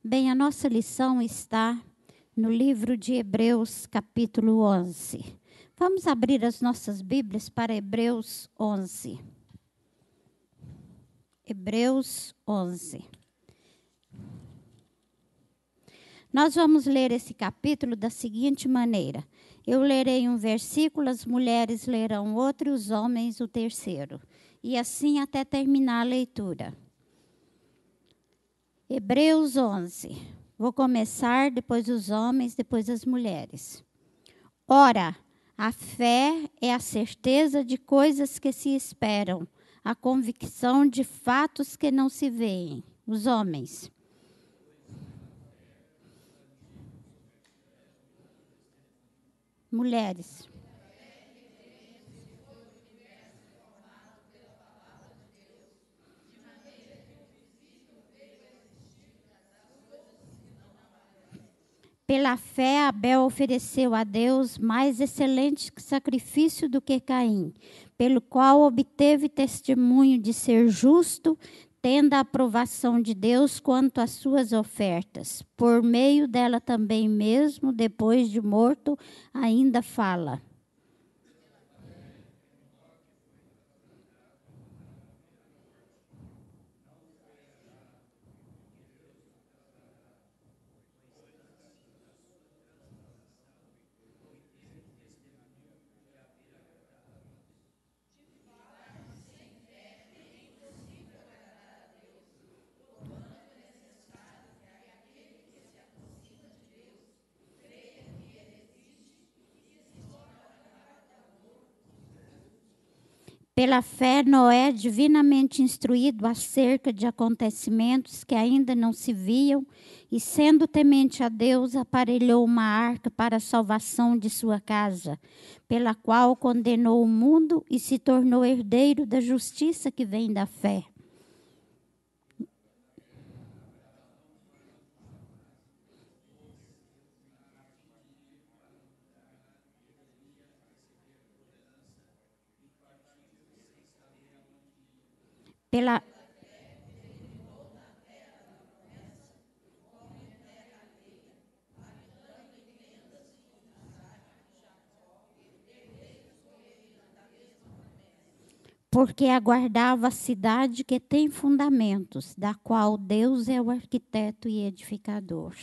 Bem, a nossa lição está no livro de Hebreus, capítulo 11. Vamos abrir as nossas Bíblias para Hebreus 11. Hebreus 11. Nós vamos ler esse capítulo da seguinte maneira. Eu lerei um versículo, as mulheres lerão outro e os homens o terceiro. E assim até terminar a leitura. Hebreus 11. Vou começar, depois os homens, depois as mulheres. Ora, a fé é a certeza de coisas que se esperam, a convicção de fatos que não se veem. Os homens. Mulheres. Pela fé, Abel ofereceu a Deus mais excelente sacrifício do que Caim, pelo qual obteve testemunho de ser justo, tendo a aprovação de Deus quanto às suas ofertas. Por meio dela também mesmo, depois de morto, ainda fala. Pela fé, Noé, divinamente instruído acerca de acontecimentos que ainda não se viam, e sendo temente a Deus, aparelhou uma arca para a salvação de sua casa, pela qual condenou o mundo e se tornou herdeiro da justiça que vem da fé. Pela Porque aguardava a cidade que tem fundamentos, da qual Deus é o arquiteto e edificador.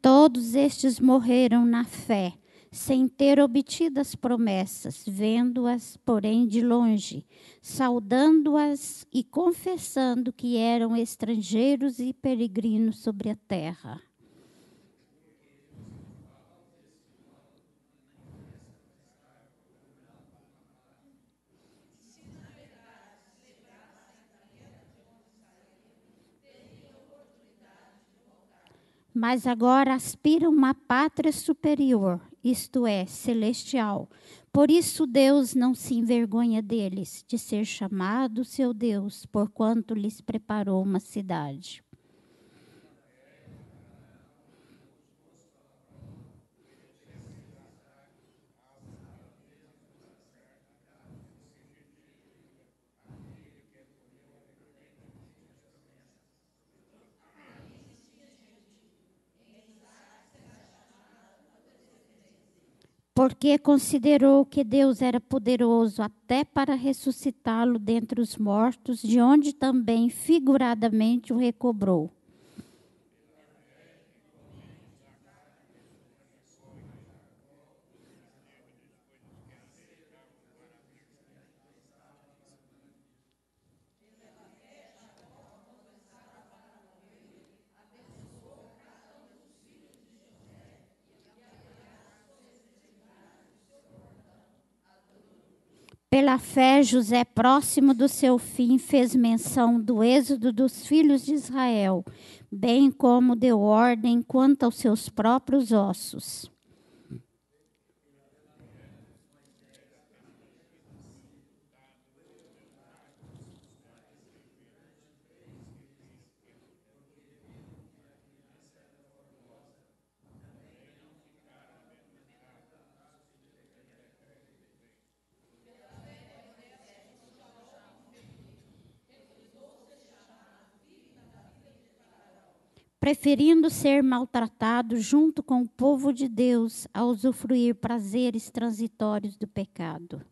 Todos estes morreram na fé, sem ter obtido as promessas, vendo-as, porém, de longe, saudando-as e confessando que eram estrangeiros e peregrinos sobre a terra. Mas agora aspiram uma pátria superior, isto é, celestial. Por isso Deus não se envergonha deles, de ser chamado seu Deus, porquanto lhes preparou uma cidade. Porque considerou que Deus era poderoso até para ressuscitá-lo dentre os mortos, de onde também figuradamente o recobrou. Pela fé, José, próximo do seu fim, fez menção do êxodo dos filhos de Israel, bem como deu ordem quanto aos seus próprios ossos. Preferindo ser maltratado junto com o povo de Deus a usufruir prazeres transitórios do pecado.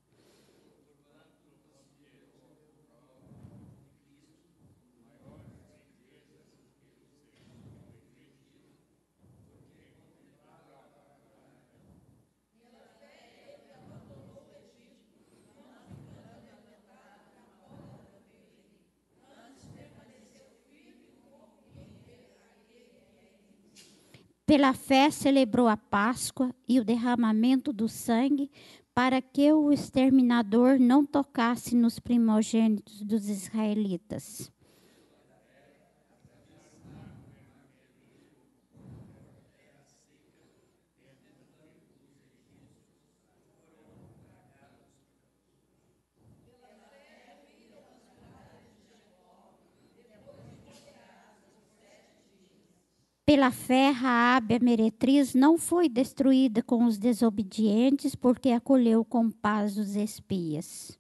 Pela fé celebrou a Páscoa e o derramamento do sangue para que o exterminador não tocasse nos primogênitos dos israelitas. Pela fé, Raabe, a meretriz, não foi destruída com os desobedientes, porque acolheu com paz os espias.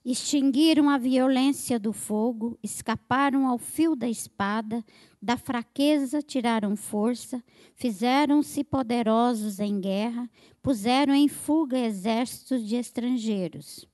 Extinguiram a violência do fogo, escaparam ao fio da espada, da fraqueza tiraram força, fizeram-se poderosos em guerra, puseram em fuga exércitos de estrangeiros.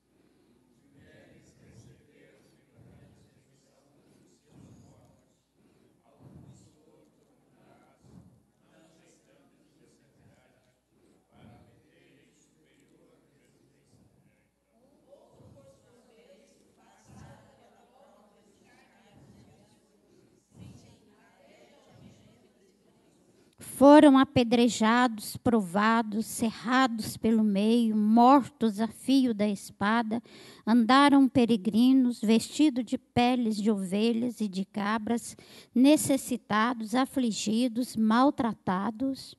Foram apedrejados, provados, cerrados pelo meio, mortos a fio da espada, andaram peregrinos, vestidos de peles de ovelhas e de cabras, necessitados, afligidos, maltratados.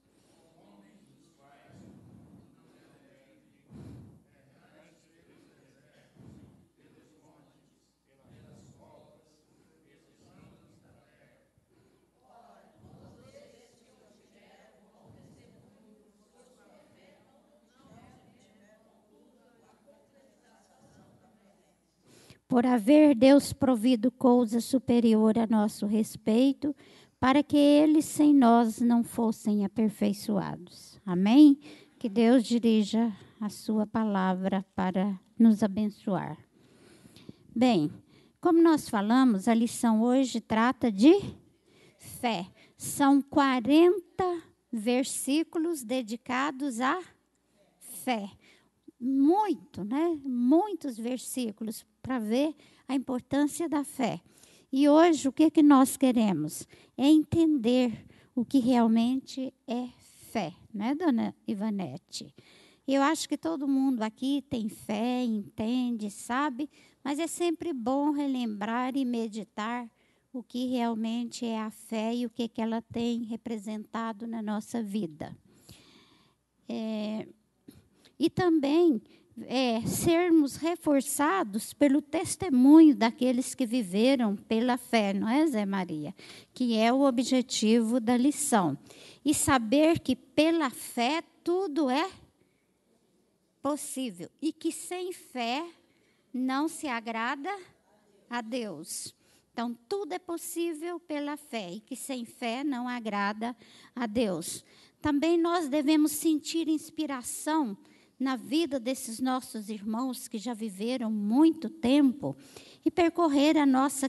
Por haver Deus provido coisa superior a nosso respeito, para que eles sem nós não fossem aperfeiçoados. Amém? Que Deus dirija a sua palavra para nos abençoar. Bem, como nós falamos, a lição hoje trata de fé. São 40 versículos dedicados à fé. Muito, né? Muitos versículos para ver a importância da fé. E hoje o que nós queremos? É entender o que realmente é fé, né, dona Ivanete? Eu acho que todo mundo aqui tem fé, entende, sabe, mas é sempre bom relembrar e meditar o que realmente é a fé e o que ela tem representado na nossa vida. E também sermos reforçados pelo testemunho daqueles que viveram pela fé, não é, Zé Maria? Que é o objetivo da lição. E saber que pela fé tudo é possível. E que sem fé não se agrada a Deus. Então, tudo é possível pela fé. E que sem fé não agrada a Deus. Também nós devemos sentir inspiração na vida desses nossos irmãos que já viveram muito tempo e percorreram a nossa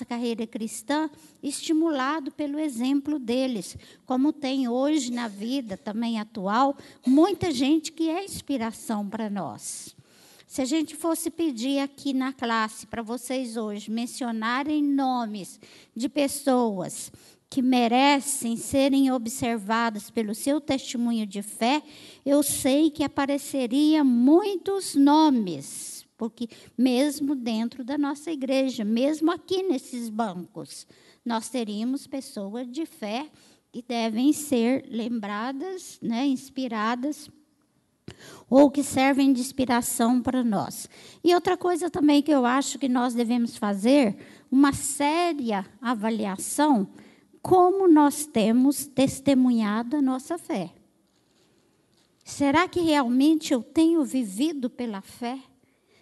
carreira cristã estimulado pelo exemplo deles, como tem hoje na vida também atual, muita gente que é inspiração para nós. Se a gente fosse pedir aqui na classe para vocês hoje mencionarem nomes de pessoas que merecem serem observadas pelo seu testemunho de fé, eu sei que apareceria muitos nomes, porque mesmo dentro da nossa igreja, mesmo aqui nesses bancos, nós teríamos pessoas de fé que devem ser lembradas, né, inspiradas, ou que servem de inspiração para nós. E outra coisa também que eu acho que nós devemos fazer, uma séria avaliação, como nós temos testemunhado a nossa fé. Será que realmente eu tenho vivido pela fé?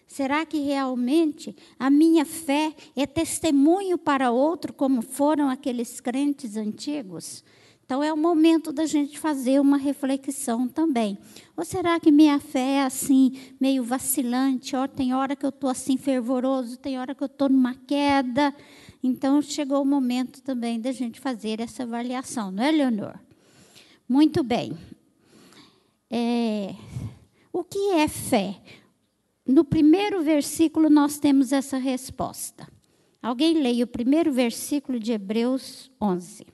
Será que realmente a minha fé é testemunho para outro, como foram aqueles crentes antigos? Então, é o momento da gente fazer uma reflexão também. Ou será que minha fé é assim, meio vacilante? Tem hora que eu estou assim fervoroso, tem hora que eu estou numa queda. Então, chegou o momento também da gente fazer essa avaliação, não é, Leonor? Muito bem. O que é fé? No primeiro versículo, nós temos essa resposta. Alguém leia o primeiro versículo de Hebreus 11.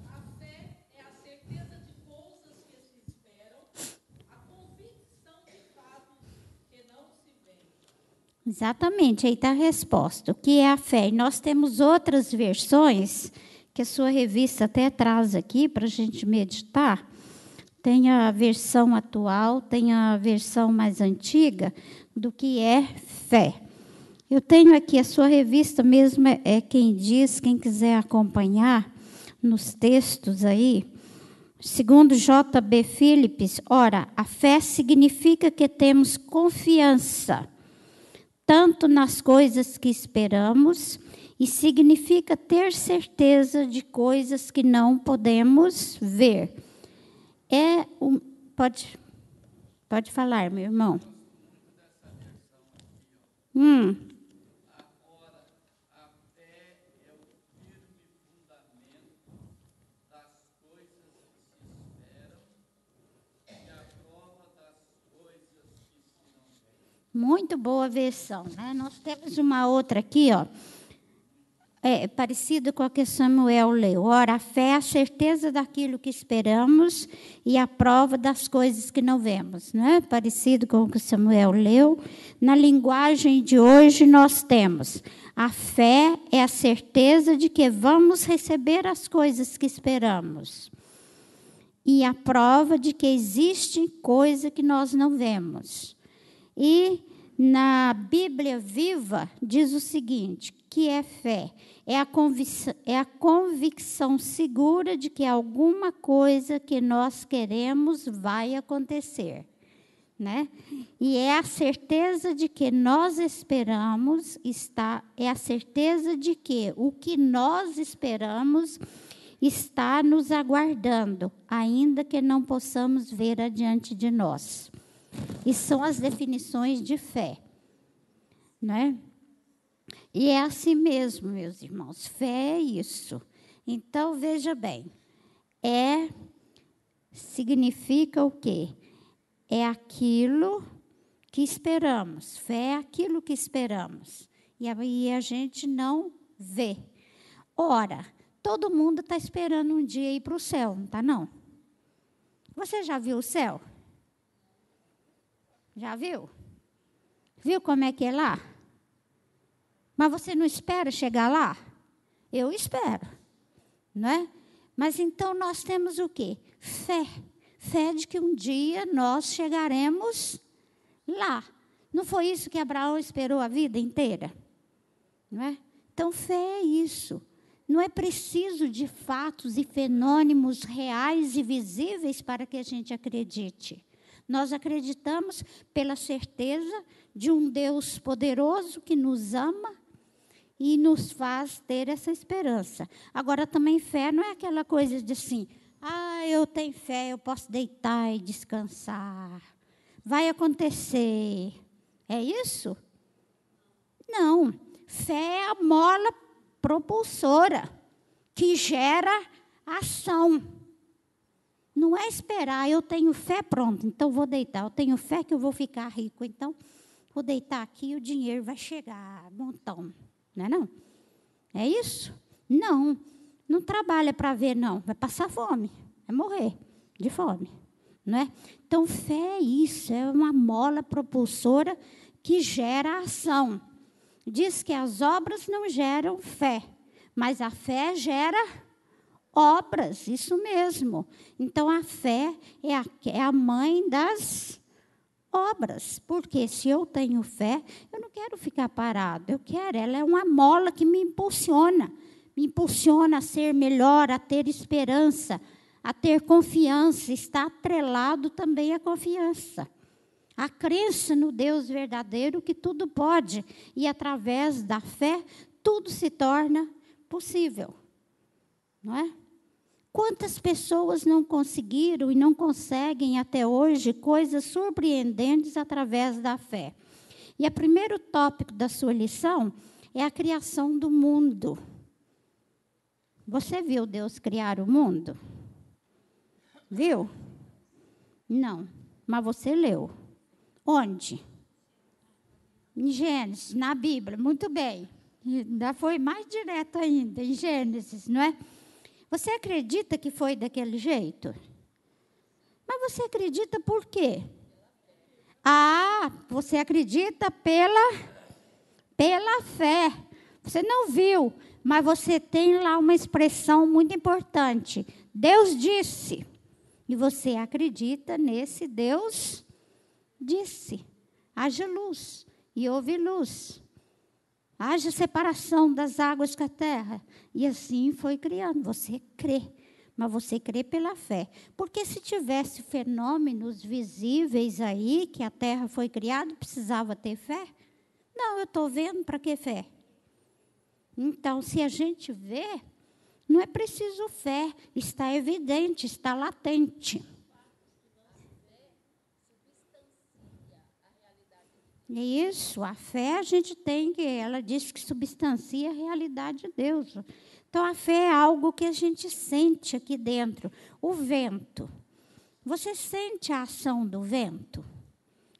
A fé é a certeza de coisas que se esperam, a convicção de fatos que não se veem. Exatamente, aí está a resposta. O que é a fé? E nós temos outras versões, que a sua revista até traz aqui para a gente meditar. Tem a versão atual, tem a versão mais antiga do que é fé. Eu tenho aqui a sua revista mesmo, é quem diz, quem quiser acompanhar nos textos aí. Segundo J.B. Phillips, ora, a fé significa que temos confiança, tanto nas coisas que esperamos, e significa ter certeza de coisas que não podemos ver. Pode falar, meu irmão. Agora, a fé é o firme fundamento das coisas que se esperam e a prova das coisas que se não veem. Muito boa versão, né? Nós temos uma outra aqui, ó. Parecida com a que Samuel leu. Ora, a fé é a certeza daquilo que esperamos e a prova das coisas que não vemos. Né? Parecido com o que Samuel leu. Na linguagem de hoje, nós temos: a fé é a certeza de que vamos receber as coisas que esperamos. E a prova de que existe coisa que nós não vemos. E na Bíblia Viva, diz o seguinte: que é fé? É a convicção segura de que alguma coisa que nós queremos vai acontecer. Né? E é a certeza de que nós esperamos, é a certeza de que o que nós esperamos está nos aguardando, ainda que não possamos ver adiante de nós. E são as definições de fé. Né? E é assim mesmo, meus irmãos, fé é isso. Então, veja bem, significa o quê? É aquilo que esperamos, fé é aquilo que esperamos, e a gente não vê. Ora, todo mundo está esperando um dia ir para o céu, não está não? Você já viu o céu? Já viu? Viu como é que é lá? Mas você não espera chegar lá? Eu espero, não é? Mas então nós temos o quê? Fé. Fé de que um dia nós chegaremos lá. Não foi isso que Abraão esperou a vida inteira? Não é? Então, fé é isso. Não é preciso de fatos e fenômenos reais e visíveis para que a gente acredite. Nós acreditamos pela certeza de um Deus poderoso que nos ama e nos faz ter essa esperança. Agora, também fé não é aquela coisa de assim, Ah, eu tenho fé, eu posso deitar e descansar. Vai acontecer. É isso? Não. Fé é a mola propulsora que gera ação. Não é esperar, eu tenho fé, pronto, então vou deitar. Eu tenho fé que eu vou ficar rico, então vou deitar aqui e o dinheiro vai chegar, montão. Não é não? É isso? Não. Não trabalha para ver, não. Vai passar fome, vai morrer de fome. Não é? Então, fé é isso, é uma mola propulsora que gera ação. Diz que as obras não geram fé, mas a fé gera obras, isso mesmo. Então, a fé é a mãe das obras. Porque se eu tenho fé, eu não quero ficar parado. Ela é uma mola que me impulsiona a ser melhor, a ter esperança, a ter confiança. Está atrelado também à confiança. A crença no Deus verdadeiro que tudo pode. E através da fé, tudo se torna possível. Não é? Quantas pessoas não conseguiram e não conseguem até hoje coisas surpreendentes através da fé? E o primeiro tópico da sua lição é a criação do mundo. Você viu Deus criar o mundo? Viu? Não, mas você leu. Onde? Em Gênesis, na Bíblia, muito bem. Ainda foi mais direto ainda, em Gênesis, não é? Você acredita que foi daquele jeito? Mas você acredita por quê? Ah, você acredita pela fé. Você não viu, mas você tem lá uma expressão muito importante. Deus disse. E você acredita nesse Deus disse. Haja luz e houve luz. Haja separação das águas com a terra. E assim foi criando. Você crê, mas você crê pela fé. Porque se tivesse fenômenos visíveis aí, que a terra foi criada, precisava ter fé? Não, eu estou vendo, para que fé? Então, se a gente vê, não é preciso fé. Está evidente, está latente. Isso, a fé a gente tem que, ela diz que substancia a realidade de Deus. Então, a fé é algo que a gente sente aqui dentro. O vento. Você sente a ação do vento?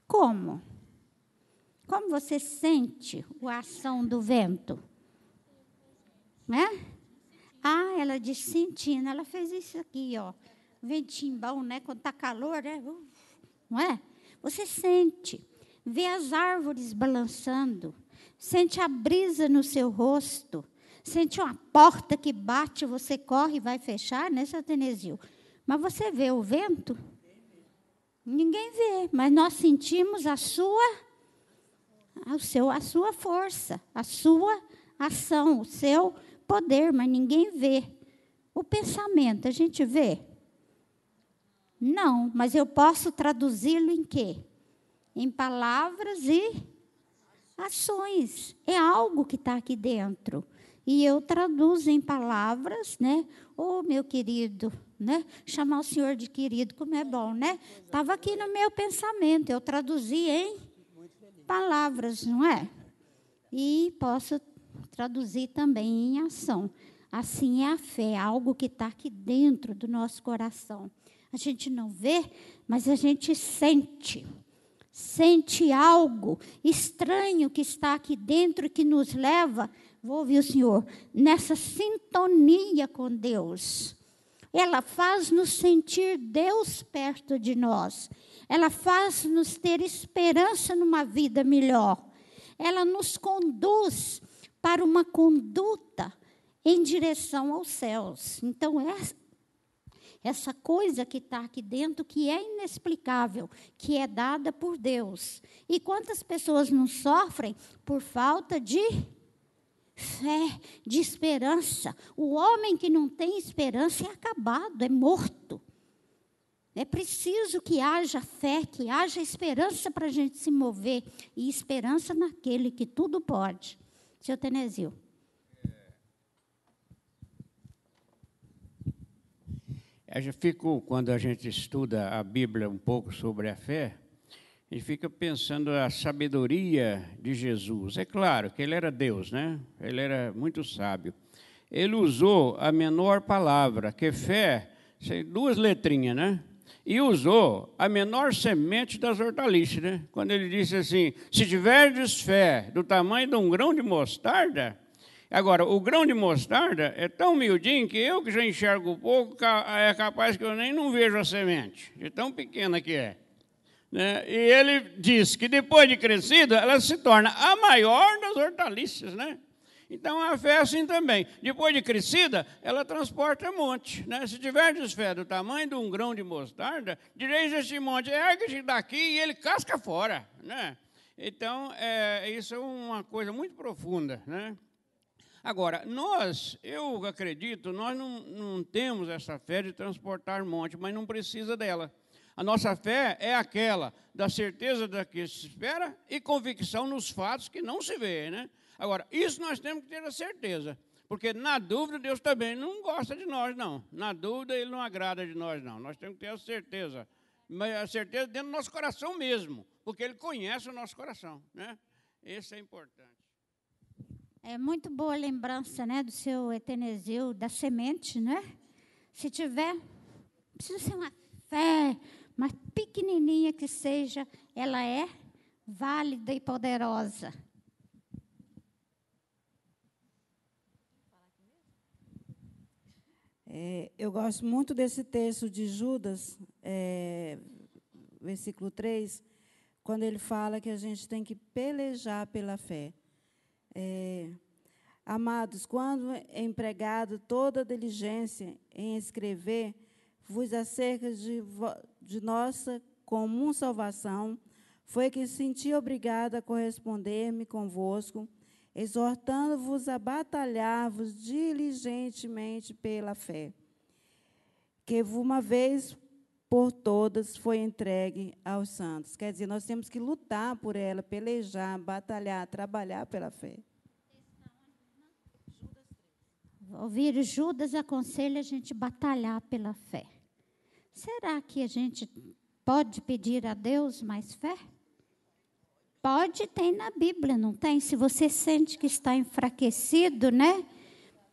Como? Como você sente a ação do vento? Né? Ah, ela diz sentindo. Ela fez isso aqui, ó. Ventinho bom, né? Quando está calor, né? Não é? Você sente. Vê as árvores balançando, sente a brisa no seu rosto, sente uma porta que bate, você corre e vai fechar, né, seu Tenezil? Mas você vê o vento? Ninguém vê, mas nós sentimos a sua força, a sua ação, o seu poder, mas ninguém vê. O pensamento, a gente vê? Não, mas eu posso traduzi-lo em quê? Em palavras e ações. É algo que está aqui dentro. E eu traduzo em palavras, né? Ô, meu querido, né? Chamar o senhor de querido, como é bom, né? Estava aqui no meu pensamento. Eu traduzi em palavras, não é? E posso traduzir também em ação. Assim é a fé, algo que está aqui dentro do nosso coração. A gente não vê, mas a gente sente. Sente algo estranho que está aqui dentro, que nos leva, vou ouvir o Senhor, nessa sintonia com Deus. Ela faz-nos sentir Deus perto de nós. Ela faz-nos ter esperança numa vida melhor. Ela nos conduz para uma conduta em direção aos céus. Então, essa coisa que está aqui dentro, que é inexplicável, que é dada por Deus. E quantas pessoas não sofrem por falta de fé, de esperança? O homem que não tem esperança é acabado, é morto. É preciso que haja fé, que haja esperança para a gente se mover. E esperança naquele que tudo pode. Seu Tenezil. Quando a gente estuda a Bíblia um pouco sobre a fé, a gente fica pensando a sabedoria de Jesus. É claro que ele era Deus, né? Ele era muito sábio. Ele usou a menor palavra, que fé, duas letrinhas, né? E usou a menor semente das hortaliças, né? Quando ele disse assim, se tiverdes fé do tamanho de um grão de mostarda. Agora, o grão de mostarda é tão miudinho que eu que já enxergo pouco, é capaz que eu nem não vejo a semente, de tão pequena que é. Né? E ele diz que depois de crescida, ela se torna a maior das hortaliças, né? Então, a fé é assim também. Depois de crescida, ela transporta monte. Né? Se tiverdes fé do tamanho de um grão de mostarda, direis este monte, ergue-te daqui e ele casca fora. Né? Então, isso é uma coisa muito profunda. Né? Agora, eu acredito, nós não temos essa fé de transportar monte, mas não precisa dela. A nossa fé é aquela da certeza da que se espera e convicção nos fatos que não se vê, né? Agora, isso nós temos que ter a certeza, porque na dúvida Deus também não gosta de nós, não. Na dúvida Ele não agrada de nós, não. Nós temos que ter a certeza, mas a certeza dentro do nosso coração mesmo, porque Ele conhece o nosso coração, né? Isso é importante. É muito boa a lembrança, né, do seu Etenezil, da semente, né? Se tiver, precisa ser uma fé, mas pequenininha que seja, ela é válida e poderosa. Eu gosto muito desse texto de Judas, versículo 3, quando ele fala que a gente tem que pelejar pela fé. Amados, quando é empregado toda diligência em escrever, vos acerca de nossa comum salvação, foi que senti obrigada a corresponder-me convosco, exortando-vos a batalhar-vos diligentemente pela fé, que uma vez por todas foi entregue aos santos. Quer dizer, nós temos que lutar por ela, pelejar, batalhar, trabalhar pela fé. Ouvir Judas aconselha a gente batalhar pela fé. Será que a gente pode pedir a Deus mais fé? Pode, tem na Bíblia, não tem? Se você sente que está enfraquecido, né?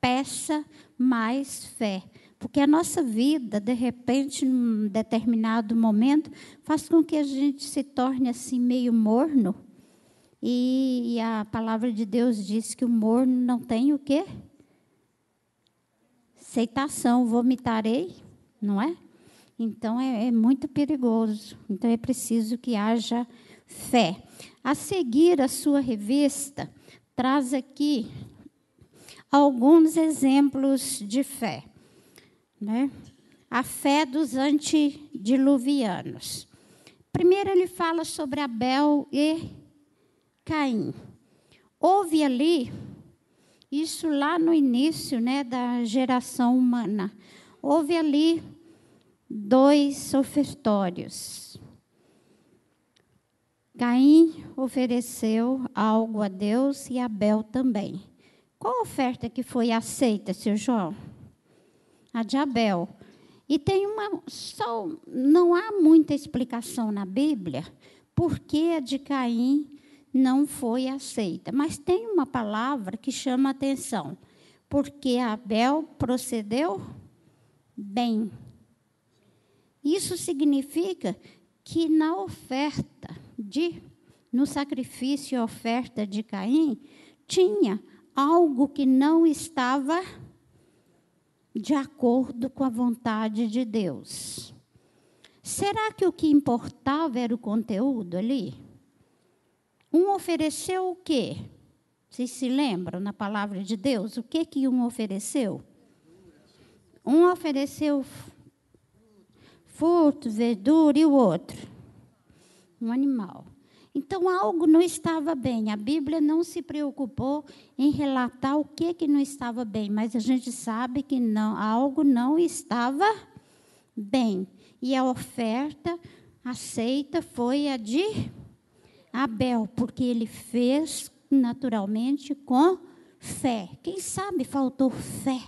Peça mais fé. Porque a nossa vida, de repente, num determinado momento, faz com que a gente se torne assim meio morno. E a palavra de Deus diz que o morno não tem o quê? Aceitação, vomitarei, não é? Então, é muito perigoso. Então, é preciso que haja fé. A seguir, a sua revista traz aqui alguns exemplos de fé. Né? A fé dos antediluvianos. Primeiro, ele fala sobre Abel e Caim. Houve ali, isso lá no início, né, da geração humana, houve ali 2 ofertórios. Caim ofereceu algo a Deus e Abel também. Qual oferta que foi aceita, seu João? A de Abel. E tem não há muita explicação na Bíblia por que a de Caim não foi aceita. Mas tem uma palavra que chama a atenção. Porque Abel procedeu bem. Isso significa que na oferta no sacrifício e oferta de Caim, tinha algo que não estava de acordo com a vontade de Deus. Será que o que importava era o conteúdo ali? Um ofereceu o quê? Vocês se lembram na palavra de Deus? O que um ofereceu? Um ofereceu fruto, verdura e o outro? Um animal. Então, algo não estava bem. A Bíblia não se preocupou em relatar o que não estava bem, mas a gente sabe que algo não estava bem. E a oferta aceita foi a de Abel, porque ele fez naturalmente com fé. Quem sabe faltou fé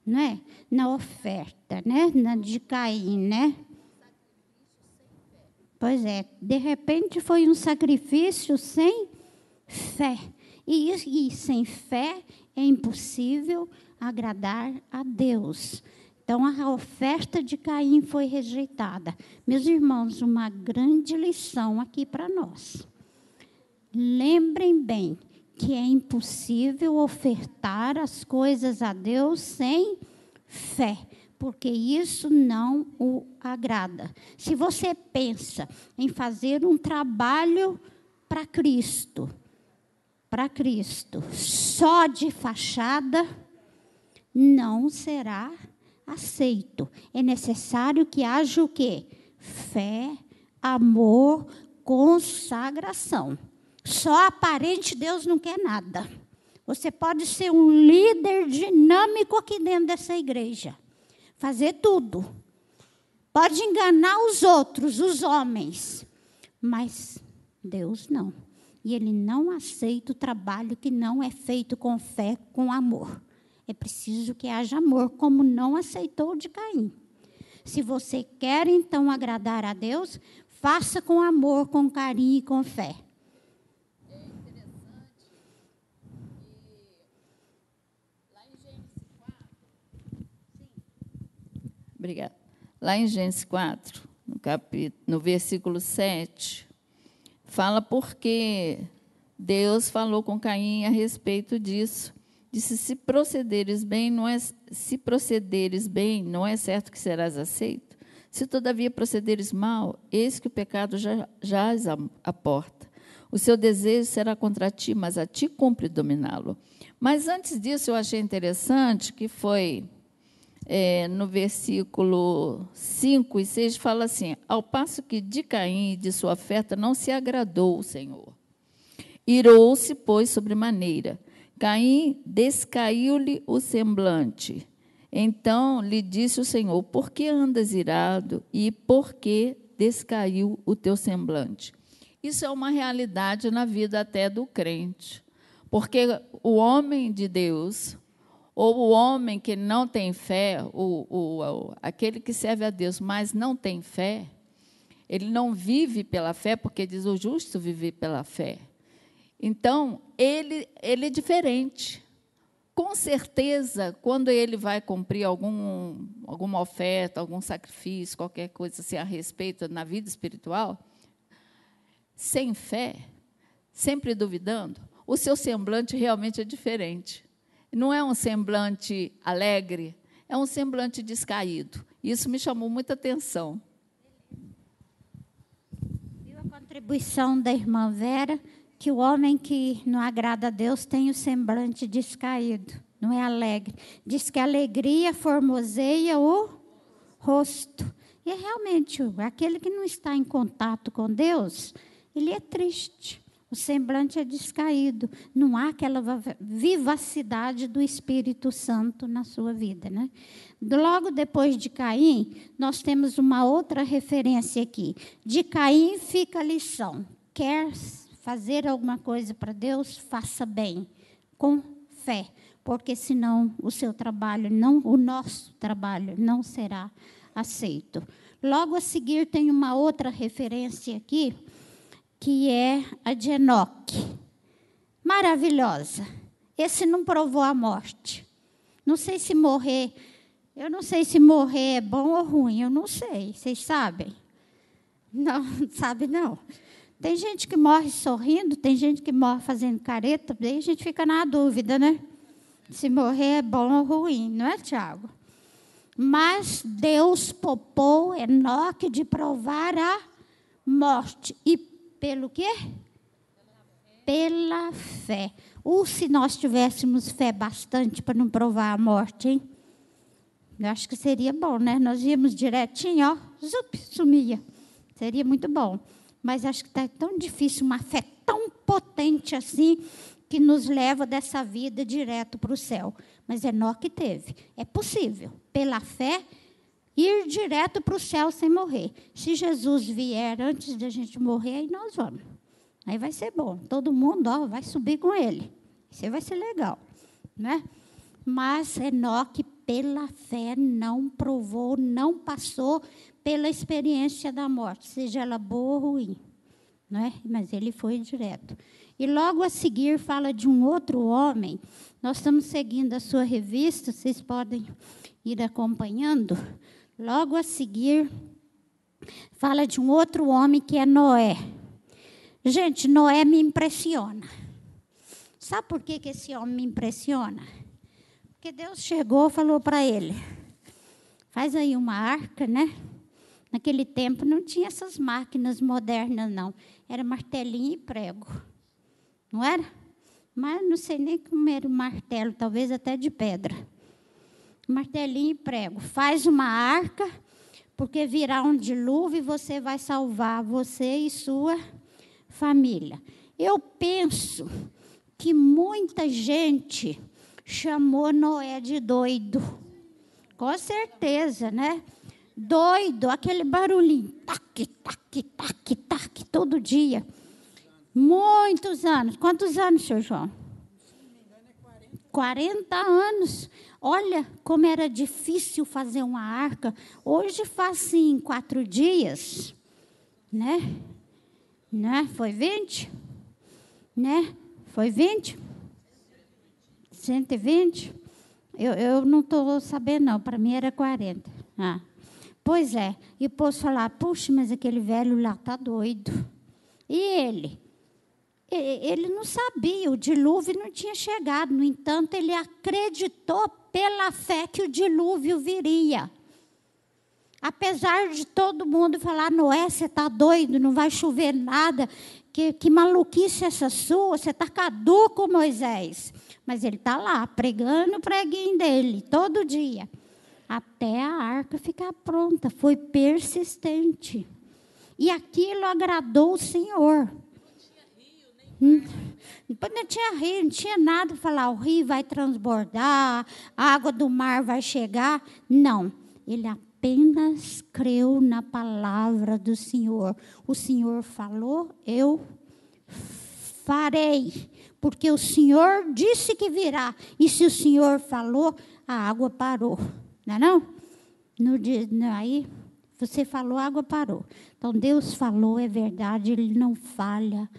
não é? Na oferta, né? Na de Caim, né? Pois é, de repente foi um sacrifício sem fé. E sem fé é impossível agradar a Deus. Então, a oferta de Caim foi rejeitada. Meus irmãos, uma grande lição aqui para nós. Lembrem bem que é impossível ofertar as coisas a Deus sem fé, porque isso não o agrada. Se você pensa em fazer um trabalho para Cristo, só de fachada, não será aceito. É necessário que haja o quê? Fé, amor, consagração. Só aparente Deus não quer nada. Você pode ser um líder dinâmico aqui dentro dessa igreja. Fazer tudo. Pode enganar os outros, os homens. Mas Deus não. E Ele não aceita o trabalho que não é feito com fé, com amor. É preciso que haja amor, como não aceitou o de Caim. Se você quer, então, agradar a Deus, faça com amor, com carinho e com fé. É interessante que lá em Gênesis 4... Obrigada. Lá em Gênesis 4, no versículo 7, fala porque Deus falou com Caim a respeito disso. Disse, se procederes bem, não é certo que serás aceito. Se, todavia, procederes mal, eis que o pecado jaz à porta. O seu desejo será contra ti, mas a ti cumpre dominá-lo. Mas, antes disso, eu achei interessante que foi, no versículo 5 e 6, fala assim, ao passo que de Caim e de sua oferta não se agradou o Senhor. Irou-se, pois, sobremaneira. Caim descaiu-lhe o semblante. Então lhe disse o Senhor, por que andas irado e por que descaiu o teu semblante? Isso é uma realidade na vida até do crente. Porque o homem de Deus, ou o homem que não tem fé, aquele que serve a Deus, mas não tem fé, ele não vive pela fé, porque diz o justo viver pela fé. Então, ele é diferente. Com certeza, quando ele vai cumprir alguma oferta, algum sacrifício, qualquer coisa assim, a respeito na vida espiritual, sem fé, sempre duvidando, o seu semblante realmente é diferente. Não é um semblante alegre, é um semblante descaído. Isso me chamou muita atenção. Viu a contribuição da irmã Vera? Que o homem que não agrada a Deus tem o semblante descaído, não é alegre. Diz que a alegria formoseia o rosto. E é realmente, aquele que não está em contato com Deus, ele é triste. O semblante é descaído. Não há aquela vivacidade do Espírito Santo na sua vida, né? Logo depois de Caim, nós temos uma outra referência aqui. De Caim fica a lição. Quer fazer alguma coisa para Deus, faça bem, com fé, porque senão o seu trabalho, o nosso trabalho não será aceito. Logo a seguir tem uma outra referência aqui, que é a de Enoque. Maravilhosa. Esse não provou a morte. Não sei se morrer, eu não sei se morrer é bom ou ruim, eu não sei, vocês sabem? Não, sabe não. Tem gente que morre sorrindo, tem gente que morre fazendo careta, daí a gente fica na dúvida, né? Se morrer é bom ou ruim, não é, Tiago? Mas Deus poupou Enoque de provar a morte. E pelo quê? Pela fé. Ou se nós tivéssemos fé bastante para não provar a morte, hein? Eu acho que seria bom, né? Nós íamos direitinho, ó, sumia. Seria muito bom. Mas acho que está tão difícil, uma fé tão potente assim, que nos leva dessa vida direto para o céu. Mas Enoque teve. É possível, pela fé, ir direto para o céu sem morrer. Se Jesus vier antes de a gente morrer, aí nós vamos. Aí vai ser bom. Todo mundo vai subir com ele. Isso vai ser legal, né? Mas Enoque, pela fé, não provou, não passou pela experiência da morte, seja ela boa ou ruim. Não é? Mas ele foi direto. E logo a seguir fala de um outro homem. Nós estamos seguindo a sua revista, vocês podem ir acompanhando. Logo a seguir fala de um outro homem que é Noé. Gente, Noé me impressiona. Sabe por que esse homem me impressiona? Porque Deus chegou e falou para ele, faz aí uma arca, né? Naquele tempo não tinha essas máquinas modernas, não. Era martelinho e prego. Não era? Mas não sei nem como era o martelo, talvez até de pedra. Martelinho e prego. Faz uma arca, porque virá um dilúvio e você vai salvar você e sua família. Eu penso que muita gente chamou Noé de doido. Com certeza, né? Doido, aquele barulhinho, tac, tac, tac, tac, todo dia. Muitos anos. Quantos anos, senhor João? 40 anos. Olha como era difícil fazer uma arca. Hoje faz em 4 dias, né? Foi 20? Né? Foi 20? 120? Eu não estou sabendo, não. Para mim era 40. Pois é. E posso falar, puxa, mas aquele velho lá está doido. E ele? Ele não sabia, o dilúvio não tinha chegado. No entanto, ele acreditou pela fé que o dilúvio viria. Apesar de todo mundo falar, Noé, você está doido, não vai chover nada. Que maluquice essa sua, você está caduco, Moisés. Mas ele está lá, pregando o preguinho dele, todo dia. Até a arca ficar pronta. Foi persistente. E aquilo agradou o Senhor. Depois não tinha rio, não tinha nada para falar, o rio vai transbordar, a água do mar vai chegar. Não, ele apenas creu na palavra do Senhor. O Senhor falou, eu farei, porque o Senhor disse que virá. E se o Senhor falou, a água parou. Não é não? Aí você falou, a água parou. Então Deus falou, é verdade, Ele não falha.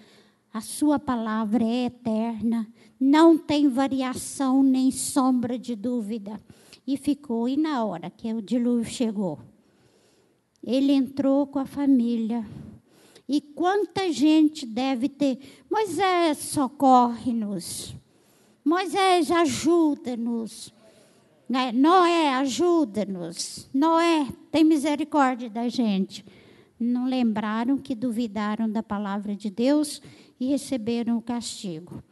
A sua palavra é eterna, não tem variação nem sombra de dúvida. E ficou, e na hora que o dilúvio chegou, ele entrou com a família. E quanta gente deve ter, Moisés, socorre-nos. Moisés, ajuda-nos. Noé, ajuda-nos. Noé, tem misericórdia da gente. Não lembraram que duvidaram da palavra de Deus e receberam o castigo.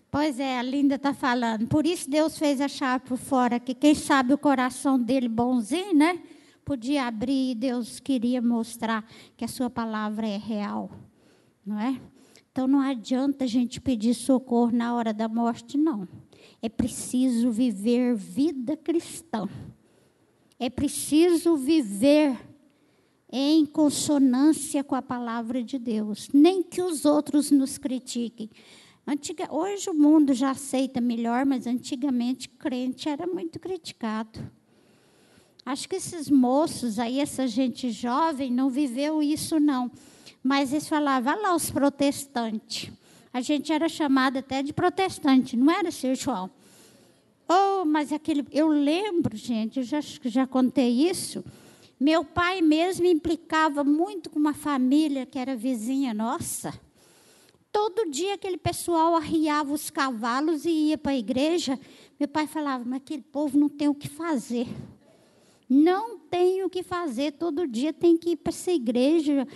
Pois é, a Linda está falando. Por isso Deus fez a chave por fora, que quem sabe o coração dele bonzinho, né? Podia abrir e Deus queria mostrar que a sua palavra é real, não é? Então não adianta a gente pedir socorro na hora da morte, não. É preciso viver vida cristã. É preciso viver em consonância com a palavra de Deus. Nem que os outros nos critiquem. Hoje o mundo já aceita melhor, mas antigamente crente era muito criticado. Acho que esses moços aí, essa gente jovem, não viveu isso, não. Mas eles falavam, olha lá os protestantes. A gente era chamada até de protestante, não era, seu João? Oh, mas eu lembro, gente, eu já contei isso. Meu pai mesmo implicava muito com uma família que era vizinha nossa. Todo dia aquele pessoal arriava os cavalos e ia para a igreja. Meu pai falava, mas aquele povo não tem o que fazer. Não tem o que fazer, todo dia tem que ir para essa igreja.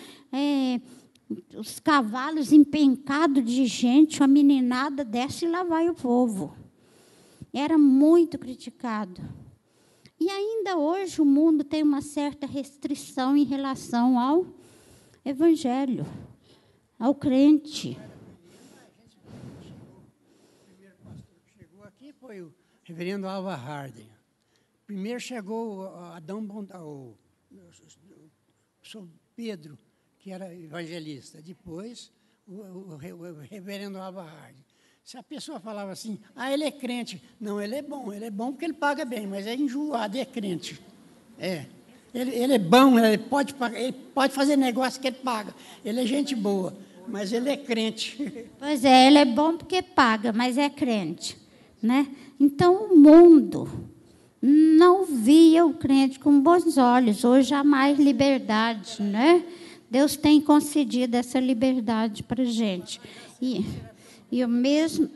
Os cavalos empencados de gente, uma meninada desce e lá vai o povo. Era muito criticado. E ainda hoje o mundo tem uma certa restrição em relação ao evangelho, ao crente. O primeiro pastor que chegou aqui foi o reverendo Alva Harden. Primeiro chegou o São Pedro, que era evangelista. Depois, o reverendo Alvahard. Se a pessoa falava assim, ele é crente. Não, ele é bom porque ele paga bem, mas é enjoado, é crente. Ele é bom, ele pode fazer negócio que ele paga. Ele é gente boa, mas ele é crente. Pois é, ele é bom porque paga, mas é crente, né? Então, o mundo não via o crente com bons olhos. Hoje há mais liberdade, né? Deus tem concedido essa liberdade para a gente. E o mesmo...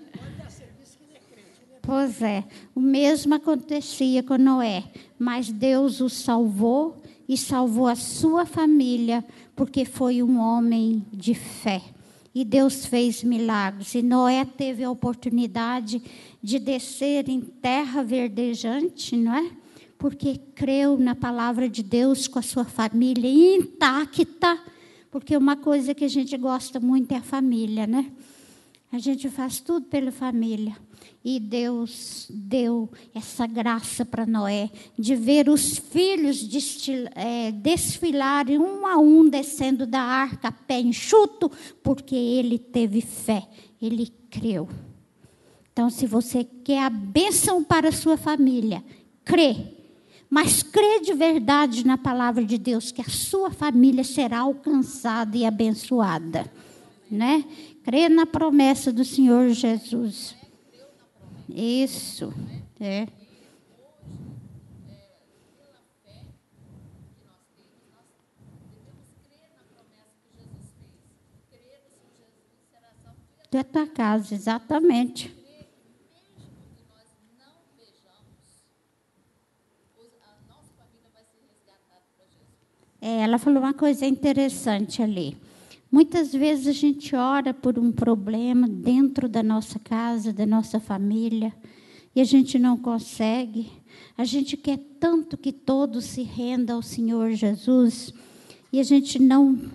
Pois é, o mesmo acontecia com Noé, mas Deus o salvou e salvou a sua família, porque foi um homem de fé. E Deus fez milagres. E Noé teve a oportunidade de descer em terra verdejante, não é? Porque creu na palavra de Deus com a sua família intacta. Porque uma coisa que a gente gosta muito é a família, né? A gente faz tudo pela família. E Deus deu essa graça para Noé, de ver os filhos desfilarem um a um, descendo da arca, pé enxuto, porque ele teve fé, ele creu. Então, se você quer a bênção para a sua família, crê. Mas crê de verdade na palavra de Deus, que a sua família será alcançada e abençoada, né? Crê na promessa do Senhor Jesus. Isso, é. Da tua casa, exatamente. Ela falou uma coisa interessante ali. Muitas vezes a gente ora por um problema dentro da nossa casa, da nossa família, e a gente não consegue. A gente quer tanto que todos se rendam ao Senhor Jesus, e a gente não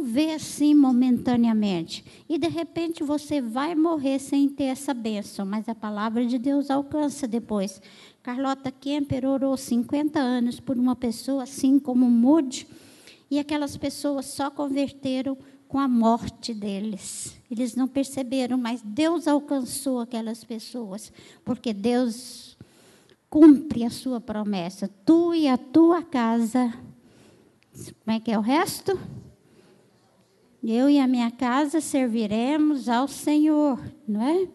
vê assim momentaneamente. E, de repente, você vai morrer sem ter essa bênção, mas a palavra de Deus alcança depois. Carlota Kemper orou 50 anos por uma pessoa assim como Moody, e aquelas pessoas só converteram com a morte deles. Eles não perceberam, mas Deus alcançou aquelas pessoas, porque Deus cumpre a sua promessa. Tu e a tua casa, como é que é o resto? Eu e a minha casa serviremos ao Senhor, não é?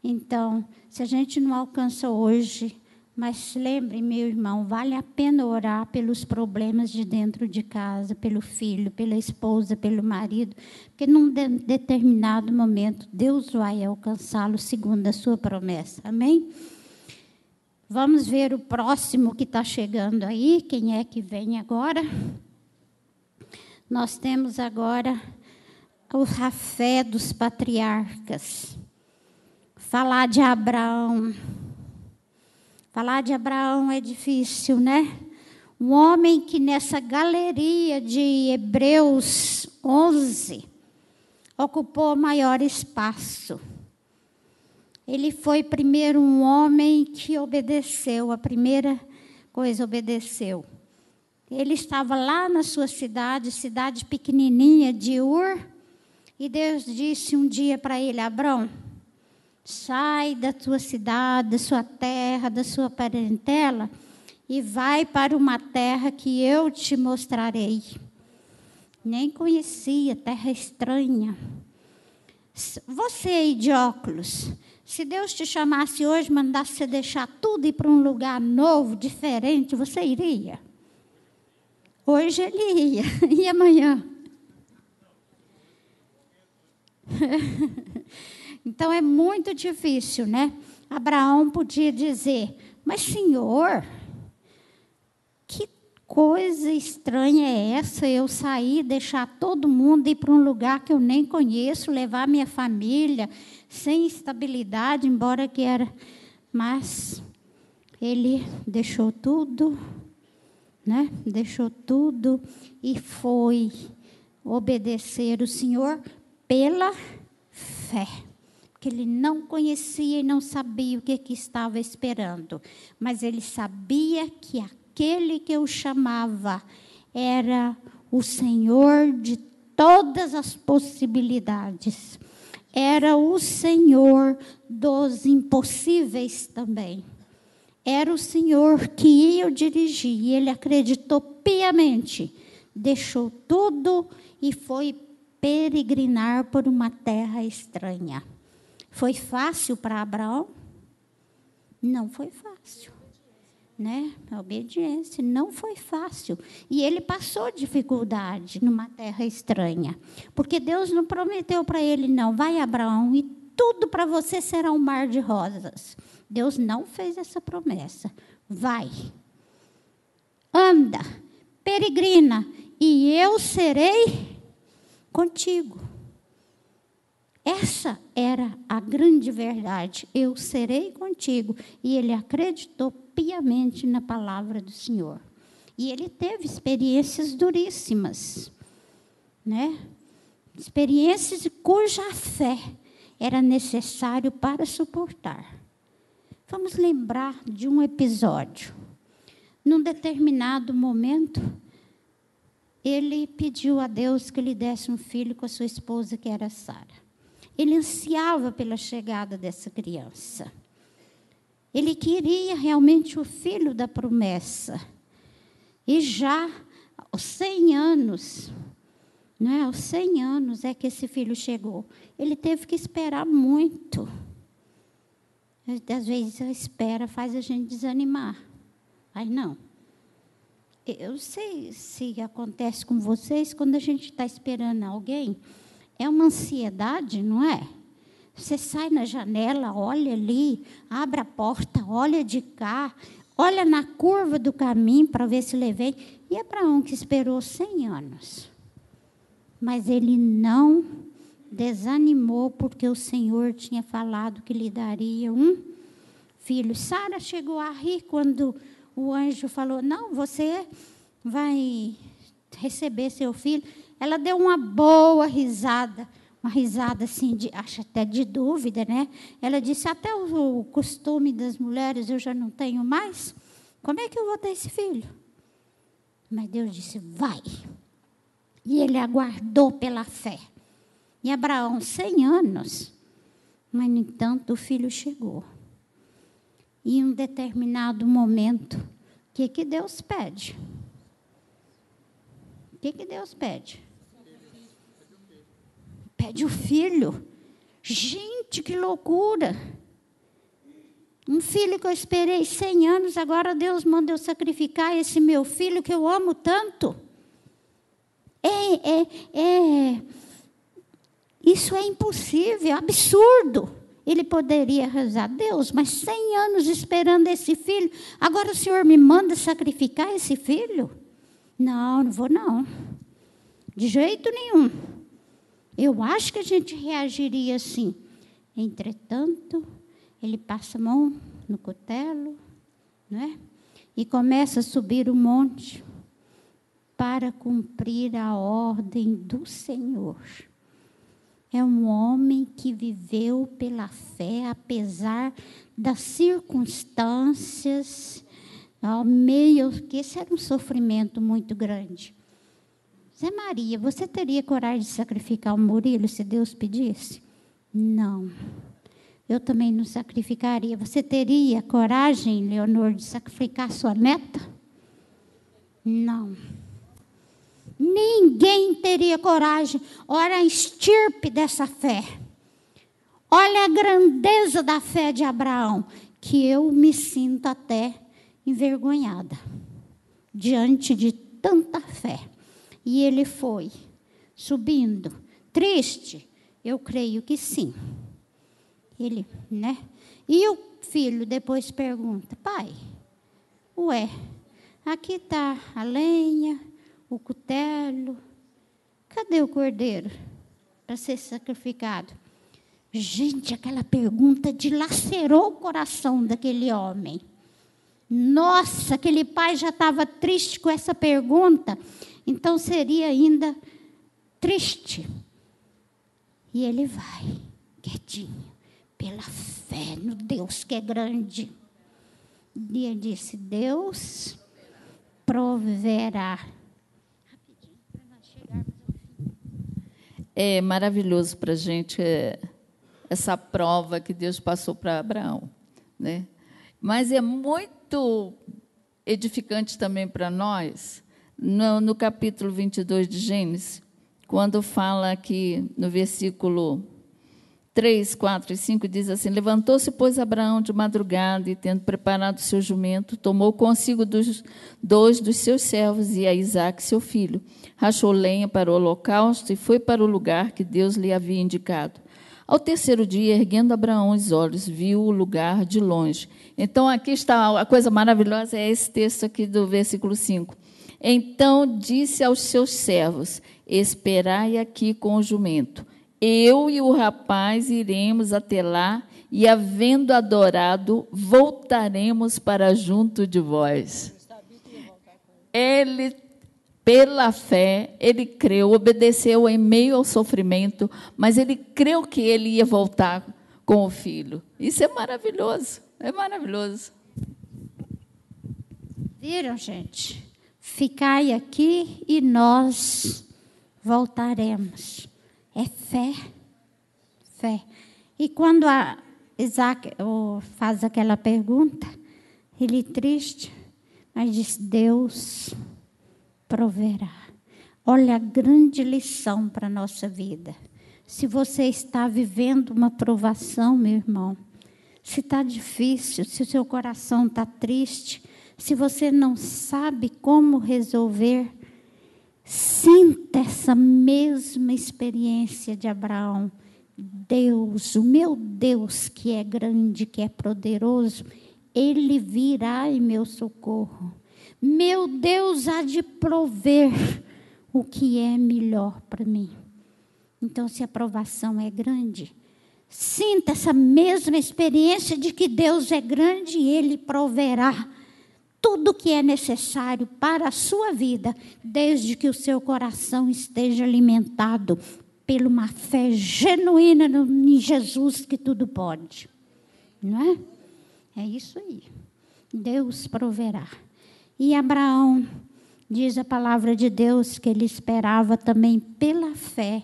Então, se a gente não alcança hoje, mas lembre, meu irmão, vale a pena orar pelos problemas de dentro de casa, pelo filho, pela esposa, pelo marido, porque num determinado momento Deus vai alcançá-lo segundo a sua promessa. Amém? Vamos ver o próximo que está chegando aí. Quem é que vem agora? Nós temos agora a fé dos patriarcas. Falar de Abraão. Falar de Abraão é difícil, né? Um homem que nessa galeria de Hebreus 11 ocupou maior espaço. Ele foi primeiro um homem que obedeceu, a primeira coisa obedeceu. Ele estava lá na sua cidade pequenininha de Ur, e Deus disse um dia para ele: Abraão, sai da tua cidade, da sua terra, da sua parentela e vai para uma terra que eu te mostrarei. Nem conhecia, terra estranha. Você aí de óculos, se Deus te chamasse hoje, mandasse você deixar tudo e ir para um lugar novo, diferente, você iria? Hoje ele ia, e amanhã? Então, é muito difícil, né? Abraão podia dizer: mas, Senhor, que coisa estranha é essa? Eu sair, deixar todo mundo, ir para um lugar que eu nem conheço, levar minha família, sem estabilidade, embora que era... Mas ele deixou tudo, né? Deixou tudo e foi obedecer o Senhor pela fé. Que ele não conhecia e não sabia o que estava esperando, mas ele sabia que aquele que o chamava era o Senhor de todas as possibilidades. Era o Senhor dos impossíveis também. Era o Senhor que ia dirigir, e ele acreditou piamente, deixou tudo e foi peregrinar por uma terra estranha. Foi fácil para Abraão? Não foi fácil. Né? A obediência não foi fácil. E ele passou dificuldade numa terra estranha. Porque Deus não prometeu para ele, não, vai Abraão, e tudo para você será um mar de rosas. Deus não fez essa promessa. Vai, anda, peregrina, e eu serei contigo. Essa era a grande verdade. Eu serei contigo. E ele acreditou piamente na palavra do Senhor. E ele teve experiências duríssimas, né? Experiências cuja fé era necessário para suportar. Vamos lembrar de um episódio. Num determinado momento, ele pediu a Deus que lhe desse um filho com a sua esposa, que era Sara. Ele ansiava pela chegada dessa criança. Ele queria realmente o filho da promessa. E já aos 100 anos, né, aos 100 anos é que esse filho chegou. Ele teve que esperar muito. Às vezes a espera faz a gente desanimar. Aí não. Eu sei se acontece com vocês, quando a gente está esperando alguém, é uma ansiedade, não é? Você sai na janela, olha ali, abre a porta, olha de cá, olha na curva do caminho para ver se ele vem. E Abraão, que esperou 100 anos. Mas ele não desanimou, porque o Senhor tinha falado que lhe daria um filho. Sara chegou a rir quando o anjo falou, não, você vai receber seu filho. Ela deu uma boa risada, uma risada assim, acho até de dúvida, né? Ela disse, até o costume das mulheres eu já não tenho mais. Como é que eu vou ter esse filho? Mas Deus disse, vai. E ele aguardou pela fé. E Abraão, 100 anos, mas, no entanto, o filho chegou. E em um determinado momento, o que Deus pede? O que Deus pede? Pede o filho. Gente, que loucura! Um filho que eu esperei 100 anos, agora Deus manda eu sacrificar esse meu filho que eu amo tanto. Isso é impossível, absurdo. Ele poderia rezar, Deus, mas 100 anos esperando esse filho, agora o Senhor me manda sacrificar esse filho? Não vou não. De jeito nenhum. Eu acho que a gente reagiria assim. Entretanto, ele passa a mão no cutelo, né? E começa a subir o monte para cumprir a ordem do Senhor. É um homem que viveu pela fé, apesar das circunstâncias, ao meio que esse era um sofrimento muito grande. Zé Maria, você teria coragem de sacrificar o Murilo se Deus pedisse? Não. Eu também não sacrificaria. Você teria coragem, Leonor, de sacrificar sua neta? Não. Ninguém teria coragem. Olha a estirpe dessa fé. Olha a grandeza da fé de Abraão, que eu me sinto até envergonhada diante de tanta fé. E ele foi subindo. Triste? Eu creio que sim. Ele, né? E o filho depois pergunta, pai, aqui está a lenha, o cutelo, cadê o cordeiro para ser sacrificado? Gente, aquela pergunta dilacerou o coração daquele homem. Nossa, aquele pai já estava triste com essa pergunta, então seria ainda triste. E ele vai, quietinho, pela fé no Deus que é grande. E ele disse, Deus proverá. Rapidinho, para nós chegarmos ao fim. É maravilhoso para a gente essa prova que Deus passou para Abraão, né? Mas é muito edificante também para nós, no capítulo 22 de Gênesis, quando fala aqui no versículo 3, 4 e 5, diz assim: levantou-se, pois, Abraão de madrugada, e, tendo preparado seu jumento, tomou consigo dois dos seus servos e a Isaque, seu filho. Rachou lenha para o holocausto e foi para o lugar que Deus lhe havia indicado. Ao terceiro dia, erguendo Abraão os olhos, viu o lugar de longe. Então, aqui está a coisa maravilhosa, é esse texto aqui do versículo 5. Então disse aos seus servos: esperai aqui com o jumento. Eu e o rapaz iremos até lá, e, havendo adorado, voltaremos para junto de vós. Ele, pela fé, ele creu, obedeceu em meio ao sofrimento, mas ele creu que ele ia voltar com o filho. Isso é maravilhoso, é maravilhoso. Viram, gente? Ficai aqui e nós voltaremos. É fé. Fé. E quando Isaac faz aquela pergunta, ele triste, mas diz: Deus proverá. Olha a grande lição para a nossa vida. Se você está vivendo uma provação, meu irmão, se está difícil, se o seu coração está triste, se você não sabe como resolver, sinta essa mesma experiência de Abraão. Deus, o meu Deus, que é grande, que é poderoso, Ele virá em meu socorro. Meu Deus há de prover o que é melhor para mim. Então, se a provação é grande, sinta essa mesma experiência de que Deus é grande e Ele proverá tudo o que é necessário para a sua vida, desde que o seu coração esteja alimentado por uma fé genuína em Jesus, que tudo pode. Não é? É isso aí. Deus proverá. E Abraão, diz a palavra de Deus, que ele esperava também pela fé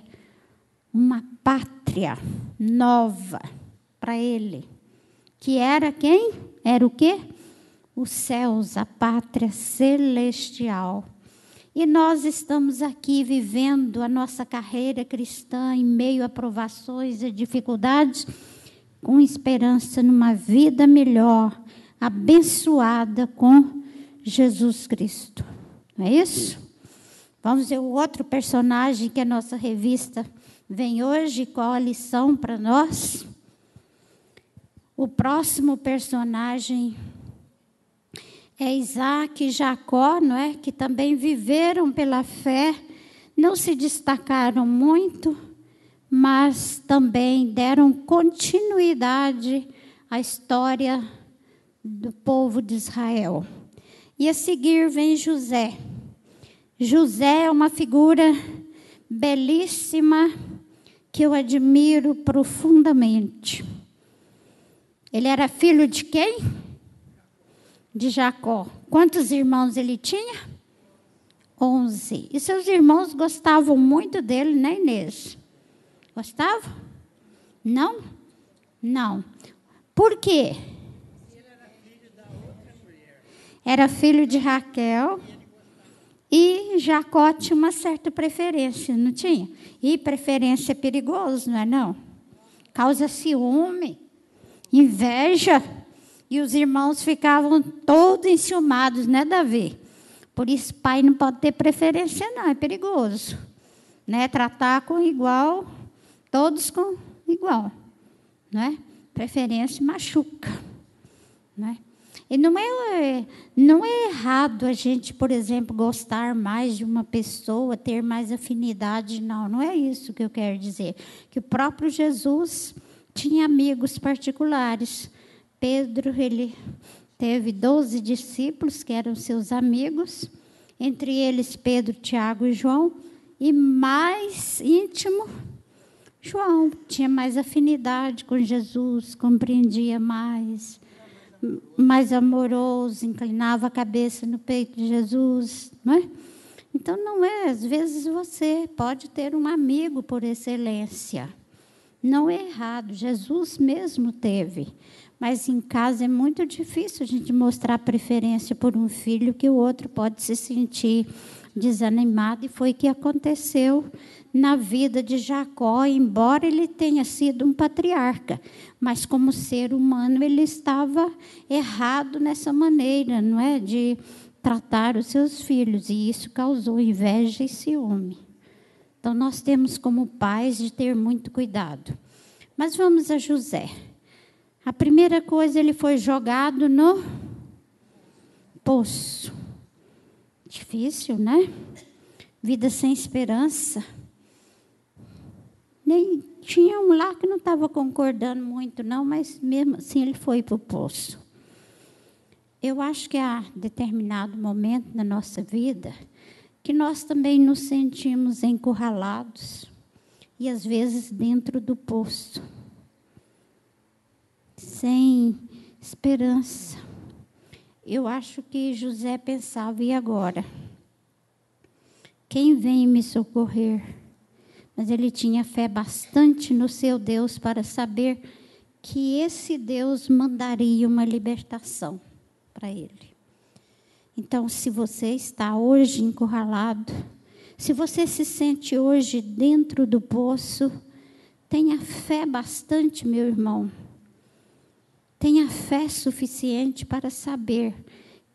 uma pátria nova para ele. Que era quem? Era o quê? Os céus, a pátria celestial. E nós estamos aqui vivendo a nossa carreira cristã em meio a provações e dificuldades, com esperança numa vida melhor, abençoada com Jesus Cristo. Não é isso? Vamos ver o outro personagem que a nossa revista vem hoje. Qual a lição para nós? O próximo personagem é Isaac e Jacó, não é? Que também viveram pela fé, não se destacaram muito, mas também deram continuidade à história do povo de Israel. E a seguir vem José. José é uma figura belíssima que eu admiro profundamente. Ele era filho de quem? De Jacó. Quantos irmãos ele tinha? 11. E seus irmãos gostavam muito dele, né, Inês? Gostavam? Não? Não. Por quê? Era filho de Raquel. E Jacó tinha uma certa preferência, não tinha? E preferência é perigoso, não é não? Causa ciúme, inveja. E os irmãos ficavam todos enciumados, né, Davi? Por isso, pai não pode ter preferência, não, é perigoso. Né? Tratar com igual, todos com igual. Né? Preferência machuca. Né? E não é errado a gente, por exemplo, gostar mais de uma pessoa, ter mais afinidade, não. Não é isso que eu quero dizer. Que o próprio Jesus tinha amigos particulares. Pedro, ele teve 12 discípulos, que eram seus amigos. Entre eles, Pedro, Tiago e João. E mais íntimo, João. Tinha mais afinidade com Jesus, compreendia mais amoroso, inclinava a cabeça no peito de Jesus, não é? Então, não é, às vezes você pode ter um amigo por excelência. Não é errado, Jesus mesmo teve. Mas em casa é muito difícil a gente mostrar preferência por um filho que o outro pode se sentir desanimado. E foi o que aconteceu na vida de Jacó, embora ele tenha sido um patriarca. Mas como ser humano ele estava errado nessa maneira, não é? De tratar os seus filhos. E isso causou inveja e ciúme. Então nós temos como pais de ter muito cuidado. Mas vamos a José. A primeira coisa, ele foi jogado no poço. Difícil, né? Vida sem esperança. Nem tinha um lá que não estava concordando muito, não, mas mesmo assim ele foi para o poço. Eu acho que há determinado momento na nossa vida que nós também nos sentimos encurralados e às vezes dentro do poço. Sem esperança. Eu acho que José pensava, e agora? Quem vem me socorrer? Mas ele tinha fé bastante no seu Deus para saber que esse Deus mandaria uma libertação para ele. Então, se você está hoje encurralado, se você se sente hoje dentro do poço, tenha fé bastante, meu irmão. Tenha fé suficiente para saber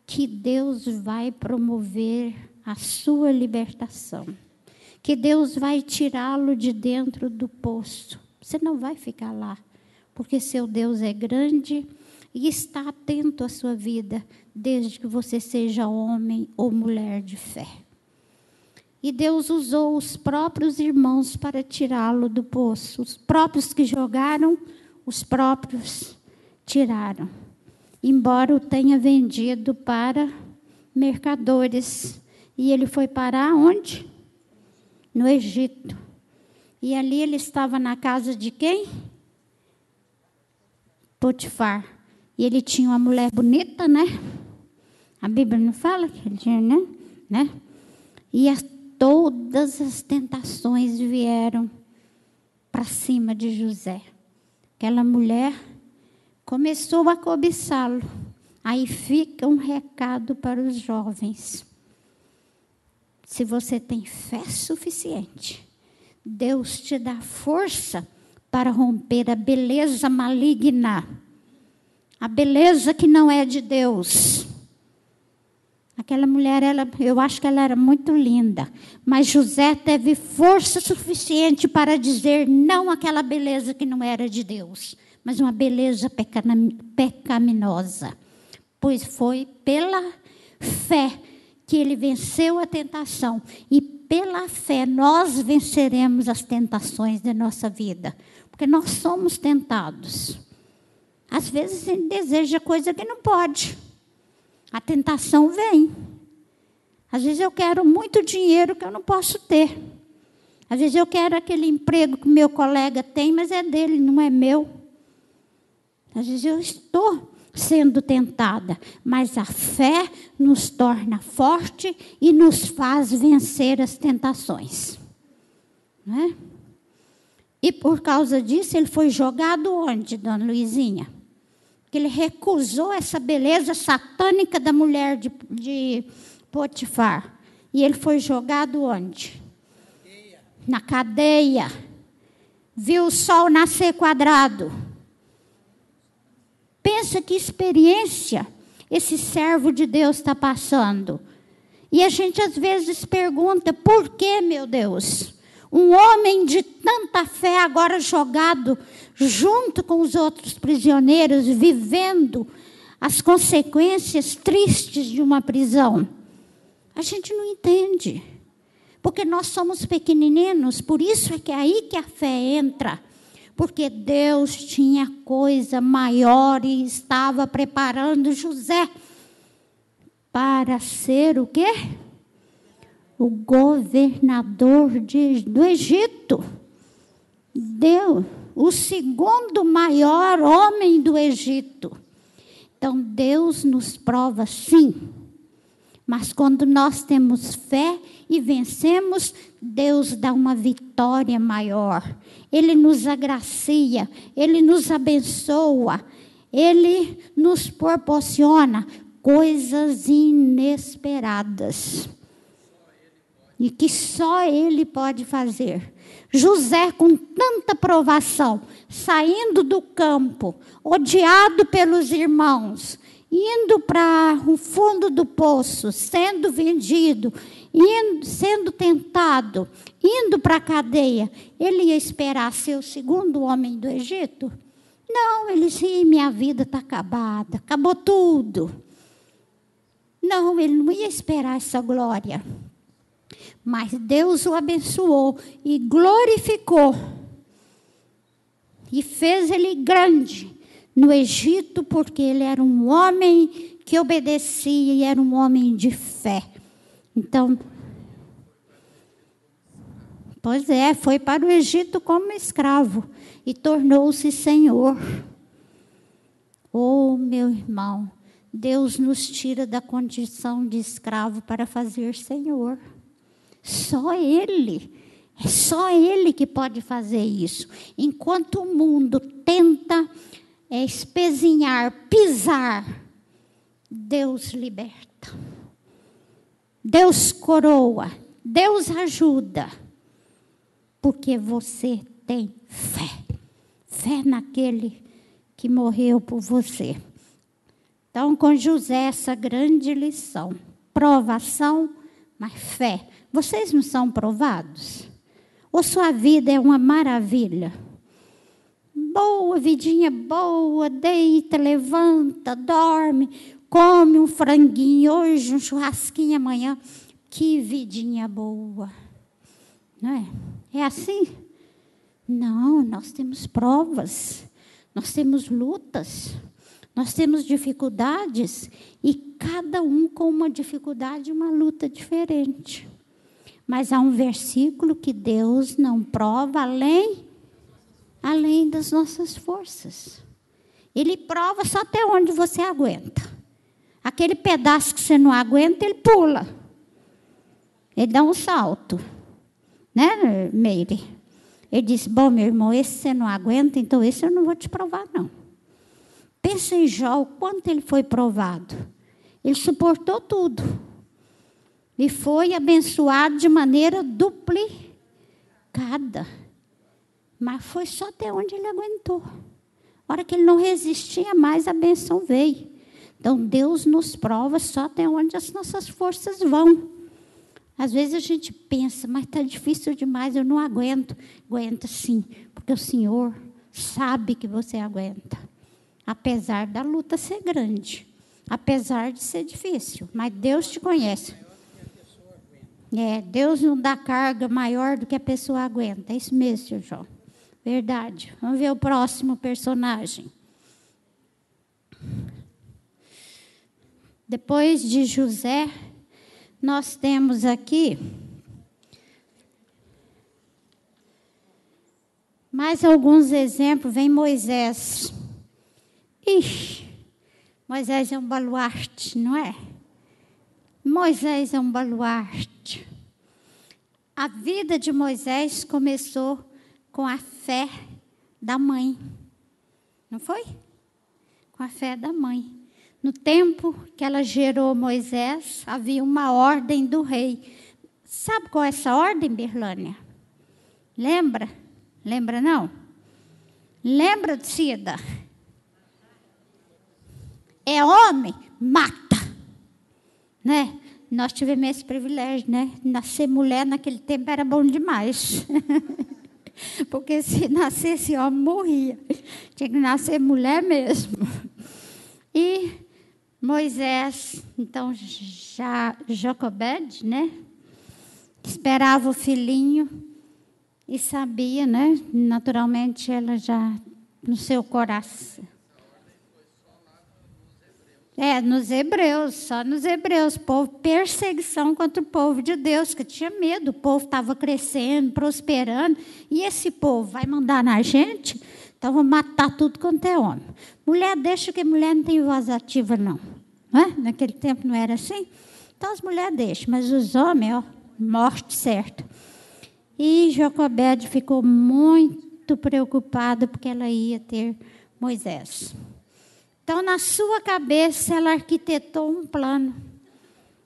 que Deus vai promover a sua libertação. Que Deus vai tirá-lo de dentro do poço. Você não vai ficar lá, porque seu Deus é grande e está atento à sua vida, desde que você seja homem ou mulher de fé. E Deus usou os próprios irmãos para tirá-lo do poço. Os próprios que jogaram, os próprios tiraram, embora o tenha vendido para mercadores. E ele foi parar onde? No Egito. E ali ele estava na casa de quem? Potifar. E ele tinha uma mulher bonita, né? A Bíblia não fala que ele tinha, né? E todas as tentações vieram para cima de José. Aquela mulher começou a cobiçá-lo. Aí fica um recado para os jovens. Se você tem fé suficiente, Deus te dá força para romper a beleza maligna. A beleza que não é de Deus. Aquela mulher, eu acho que ela era muito linda. Mas José teve força suficiente para dizer não àquela beleza que não era de Deus, mas uma beleza pecaminosa. Pois foi pela fé que ele venceu a tentação. E pela fé nós venceremos as tentações da nossa vida. Porque nós somos tentados. Às vezes a gente deseja coisa que não pode. A tentação vem. Às vezes eu quero muito dinheiro que eu não posso ter. Às vezes eu quero aquele emprego que meu colega tem, mas é dele, não é meu. Às vezes eu estou sendo tentada, mas a fé nos torna forte e nos faz vencer as tentações. Não é? E por causa disso, ele foi jogado onde, dona Luizinha? Porque ele recusou essa beleza satânica da mulher de Potifar. E ele foi jogado onde? Na cadeia. Viu o sol nascer quadrado. Pensa que experiência esse servo de Deus está passando. E a gente às vezes pergunta, por que, meu Deus? Um homem de tanta fé agora jogado junto com os outros prisioneiros, vivendo as consequências tristes de uma prisão. A gente não entende. Porque nós somos pequeninos, por isso é que é aí que a fé entra. Porque Deus tinha coisa maior e estava preparando José para ser o quê? O governador do Egito. Deus, o segundo maior homem do Egito. Então, Deus nos prova, sim. Mas quando nós temos fé e vencemos, Deus dá uma vitória maior. Ele nos agracia, Ele nos abençoa, Ele nos proporciona coisas inesperadas. E que só Ele pode fazer. José, com tanta provação, saindo do campo, odiado pelos irmãos, indo para o fundo do poço, sendo vendido, sendo tentado, indo para a cadeia, ele ia esperar ser o segundo homem do Egito? Não, ele disse, minha vida está acabada, acabou tudo. Não, ele não ia esperar essa glória. Mas Deus o abençoou e glorificou. E fez ele grande no Egito, porque ele era um homem que obedecia e era um homem de fé. Então, pois é, foi para o Egito como escravo e tornou-se senhor. Oh, meu irmão, Deus nos tira da condição de escravo para fazer senhor. Só Ele. É só Ele que pode fazer isso. Enquanto o mundo tenta espezinhar, pisar, Deus liberta. Deus coroa. Deus ajuda. Porque você tem fé. Fé naquele que morreu por você. Então, com José, essa grande lição. Provação, mas fé. Vocês não são provados? Ou sua vida é uma maravilha? Boa, vidinha boa, deita, levanta, dorme, come um franguinho hoje, um churrasquinho amanhã. Que vidinha boa. Não é? É assim? Não, nós temos provas, nós temos lutas, nós temos dificuldades, e cada um com uma dificuldade, uma luta diferente. Mas há um versículo que Deus não prova além das nossas forças. Ele prova só até onde você aguenta. Aquele pedaço que você não aguenta, ele pula. Ele dá um salto. Né, Meire? Ele disse, bom, meu irmão, esse você não aguenta, então esse eu não vou te provar, não. Pensa em Jó, o quanto ele foi provado. Ele suportou tudo. E foi abençoado de maneira duplicada. Mas foi só até onde ele aguentou. A hora que ele não resistia mais, a bênção veio. Então, Deus nos prova só até onde as nossas forças vão. Às vezes a gente pensa, mas está difícil demais, eu não aguento. Aguenta sim, porque o Senhor sabe que você aguenta. Apesar da luta ser grande. Apesar de ser difícil. Mas Deus te conhece. Deus não dá carga maior do que a pessoa aguenta. É isso mesmo, seu João. Verdade. Vamos ver o próximo personagem. Depois de José, nós temos aqui mais alguns exemplos. Vem Moisés. Ixi, Moisés é um baluarte, não é? Moisés é um baluarte. A vida de Moisés começou com a fé da mãe. Não foi? Com a fé da mãe. No tempo que ela gerou Moisés, havia uma ordem do rei. Sabe qual é essa ordem, Berlânia? Lembra? Lembra, não? Lembra, Cida? É homem? Mata. Né? Nós tivemos esse privilégio, né? Nascer mulher naquele tempo era bom demais. Porque se nascesse homem, morria. Tinha que nascer mulher mesmo. E Moisés, então, Jocobed, né? Esperava o filhinho e sabia, né? Naturalmente, ela já, no seu coração. Nos hebreus, só nos hebreus. Povo, perseguição contra o povo de Deus, que tinha medo. O povo estava crescendo, prosperando. E esse povo vai mandar na gente? Então, vou matar tudo quanto é homem. Mulher, deixa que mulher não tem voz ativa, não. Não é? Naquele tempo não era assim? Então as mulheres deixam, mas os homens, ó, morte certa. E Jocobede ficou muito preocupada porque ela ia ter Moisés. Então, na sua cabeça, ela arquitetou um plano.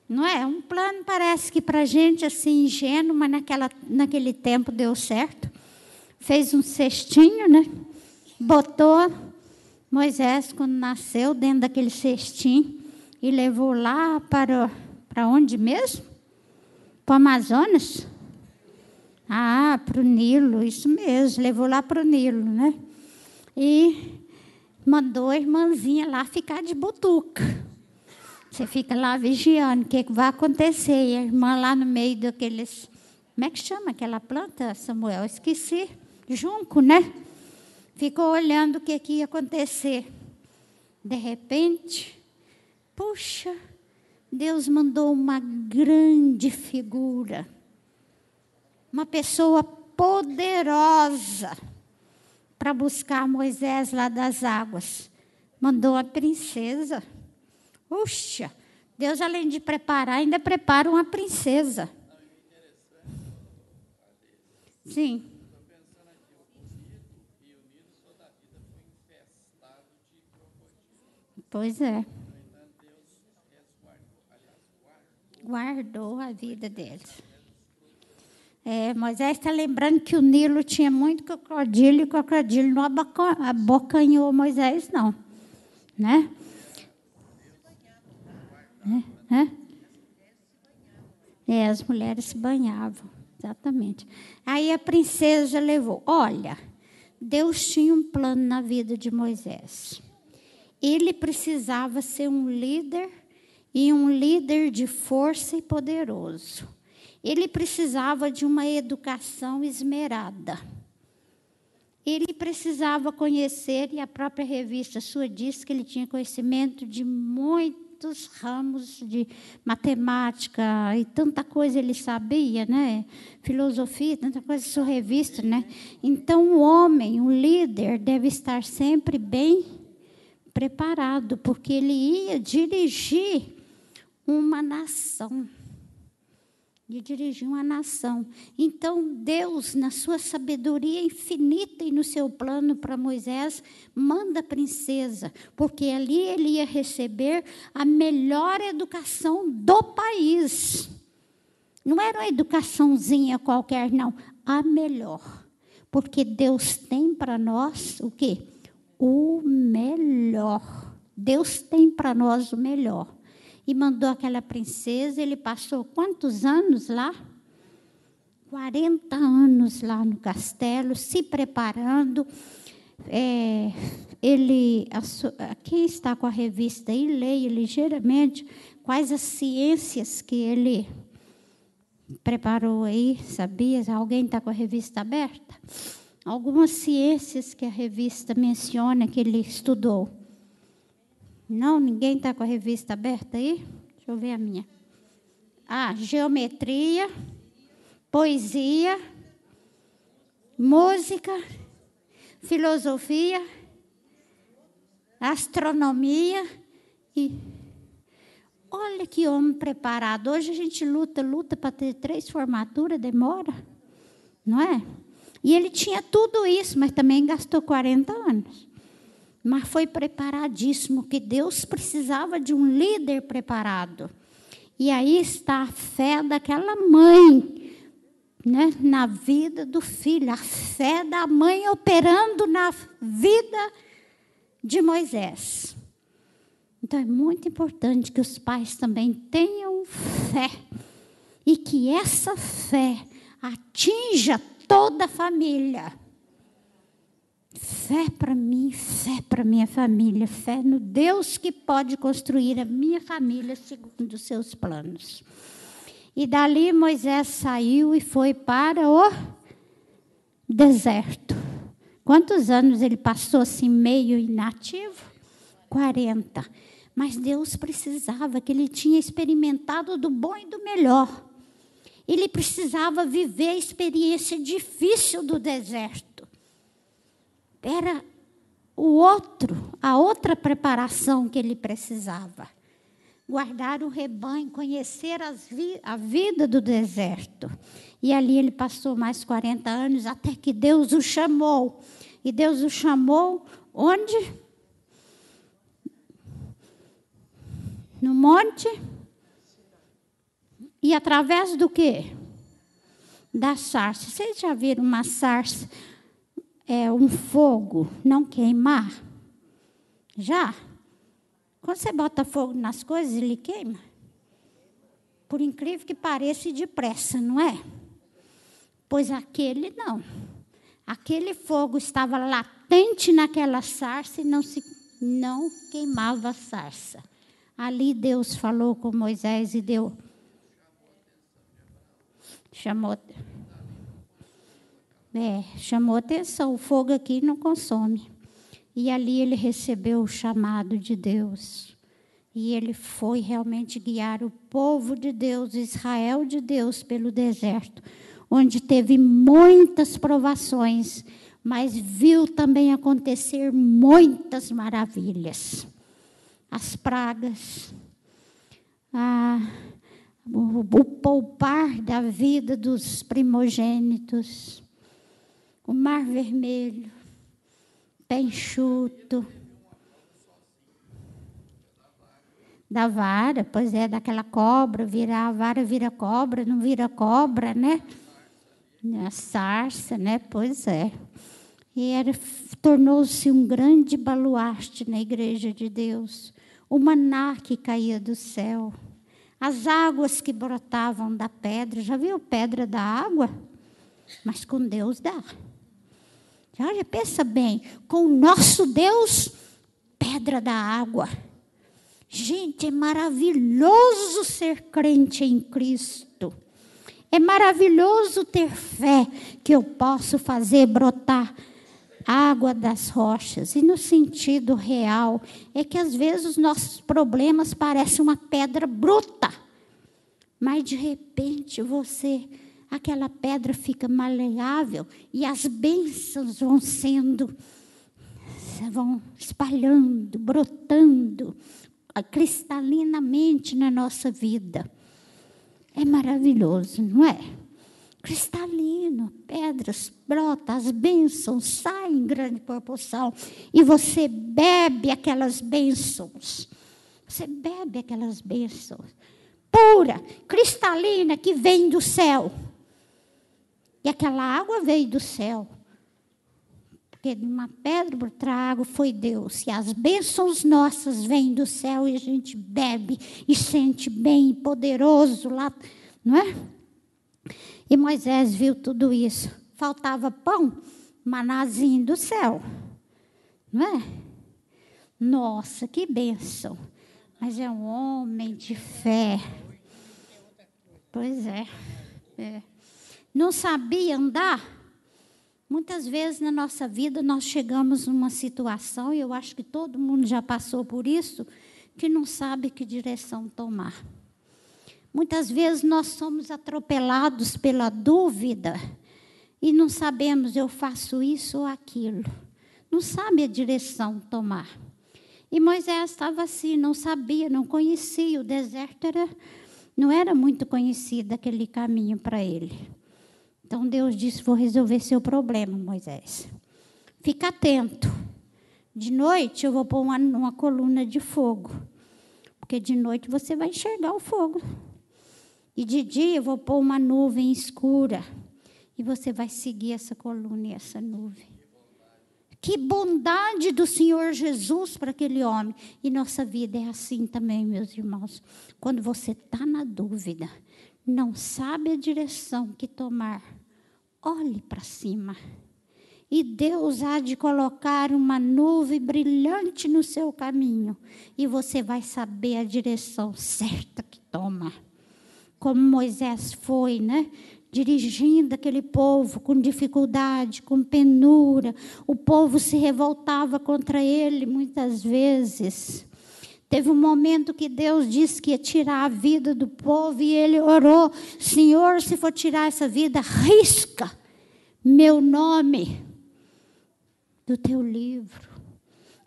Não é? Um plano parece que para a gente assim ingênuo, mas naquele tempo deu certo. Fez um cestinho, né? Botou Moisés, quando nasceu, dentro daquele cestinho e levou lá para onde mesmo? Para o Amazonas? Ah, para o Nilo, isso mesmo. Levou lá para o Nilo, né? E mandou a irmãzinha lá ficar de butuca. Você fica lá vigiando o que vai acontecer. E a irmã lá no meio daqueles... Como é que chama aquela planta, Samuel? Esqueci. Junco, né? Ficou olhando o que ia acontecer. De repente, puxa, Deus mandou uma grande figura. Uma pessoa poderosa para buscar Moisés lá das águas. Mandou a princesa. Puxa, Deus, além de preparar, ainda prepara uma princesa. Sim. Pois é. Guardou a vida deles. Moisés está lembrando que o Nilo tinha muito crocodilo e o crocodilo não abocanhou Moisés, não. Né? As mulheres se banhavam, exatamente. Aí a princesa levou. Olha, Deus tinha um plano na vida de Moisés. Ele precisava ser um líder, e um líder de força e poderoso. Ele precisava de uma educação esmerada. Ele precisava conhecer, e a própria revista sua diz que ele tinha conhecimento de muitos ramos de matemática, e tanta coisa ele sabia, né? Filosofia, tanta coisa, sua revista, né? Então, o homem, o líder, deve estar sempre bem preparado, porque ele ia dirigir uma nação. Então, Deus, na sua sabedoria infinita e no seu plano para Moisés, manda a princesa, porque ali ele ia receber a melhor educação do país. Não era uma educaçãozinha qualquer, não. A melhor. Porque Deus tem para nós o quê? O melhor. Deus tem para nós o melhor. E mandou aquela princesa, ele passou quantos anos lá? 40 anos lá no castelo, se preparando. Quem está com a revista aí, leia ligeiramente quais as ciências que ele preparou aí, sabia? Alguém está com a revista aberta? Algumas ciências que a revista menciona que ele estudou. Não, ninguém está com a revista aberta aí? Deixa eu ver a minha. Geometria, poesia, música, filosofia, astronomia e... Olha que homem preparado. Hoje a gente luta para ter 3 formaturas, demora, não é? E ele tinha tudo isso, mas também gastou 40 anos. Mas foi preparadíssimo, que Deus precisava de um líder preparado. E aí está a fé daquela mãe, né, na vida do filho. A fé da mãe operando na vida de Moisés. Então, é muito importante que os pais também tenham fé. E que essa fé atinja toda a família. Fé para mim, fé para minha família, fé no Deus que pode construir a minha família segundo os seus planos. E dali Moisés saiu e foi para o deserto. Quantos anos ele passou assim meio inativo? 40. Mas Deus precisava, que ele tinha experimentado do bom e do melhor. Ele precisava viver a experiência difícil do deserto. Era a outra preparação que ele precisava. guardar o rebanho, conhecer a vida do deserto. E ali ele passou mais 40 anos, até que Deus o chamou. E Deus o chamou onde? No monte. E através do quê? Da sarça. Vocês já viram uma sarça, um fogo não queimar? Já? Quando você bota fogo nas coisas, ele queima? Por incrível que pareça, e depressa, não é? Pois aquele não. Aquele fogo estava latente naquela sarça e não queimava a sarça. Ali Deus falou com Moisés e chamou atenção. O fogo aqui não consome. E ali ele recebeu o chamado de Deus. E ele foi realmente guiar o povo de Deus, Israel de Deus, pelo deserto, onde teve muitas provações, mas viu também acontecer muitas maravilhas. As pragas, o poupar da vida dos primogênitos, o mar vermelho, pé enxuto, da vara, pois é, daquela cobra, a vara vira cobra, não vira cobra, né? A sarça, né? Pois é. E tornou-se um grande baluarte na igreja de Deus. O maná que caía do céu. As águas que brotavam da pedra. Já viu pedra da água? Mas com Deus dá. Já pensa bem, com o nosso Deus, pedra da água. Gente, é maravilhoso ser crente em Cristo. É maravilhoso ter fé que eu posso fazer brotar água das rochas. E no sentido real, é que às vezes os nossos problemas parecem uma pedra bruta. Mas de repente aquela pedra fica maleável e as bênçãos vão espalhando, brotando cristalinamente na nossa vida. É maravilhoso, não é? Cristalino, pedras brotam, as bênçãos saem em grande proporção e você bebe aquelas bênçãos. Você bebe aquelas bênçãos pura, cristalina, que vem do céu. E aquela água veio do céu. Porque de uma pedra para outra água foi Deus. E as bênçãos nossas vêm do céu e a gente bebe e sente bem, poderoso lá, não é? E Moisés viu tudo isso. Faltava pão, manazinho do céu, não é? Nossa, que bênção. Mas é um homem de fé. Pois é. Não sabia andar? Muitas vezes na nossa vida nós chegamos numa situação, e eu acho que todo mundo já passou por isso, que não sabe que direção tomar. Muitas vezes nós somos atropelados pela dúvida e não sabemos, eu faço isso ou aquilo. Não sabe a direção tomar. E Moisés estava assim, não sabia, não conhecia. O deserto não era muito conhecido aquele caminho para ele. Então Deus disse, vou resolver seu problema, Moisés. Fica atento. De noite eu vou pôr uma coluna de fogo. Porque de noite você vai enxergar o fogo. E de dia eu vou pôr uma nuvem escura. E você vai seguir essa coluna e essa nuvem. Que bondade do Senhor Jesus para aquele homem. E nossa vida é assim também, meus irmãos. Quando você está na dúvida, não sabe a direção que tomar, olhe para cima. E Deus há de colocar uma nuvem brilhante no seu caminho. E você vai saber a direção certa que toma. Como Moisés foi, né? Dirigindo aquele povo com dificuldade, com penura. O povo se revoltava contra ele muitas vezes. Teve um momento que Deus disse que ia tirar a vida do povo e ele orou, Senhor, se for tirar essa vida, risca meu nome do teu livro.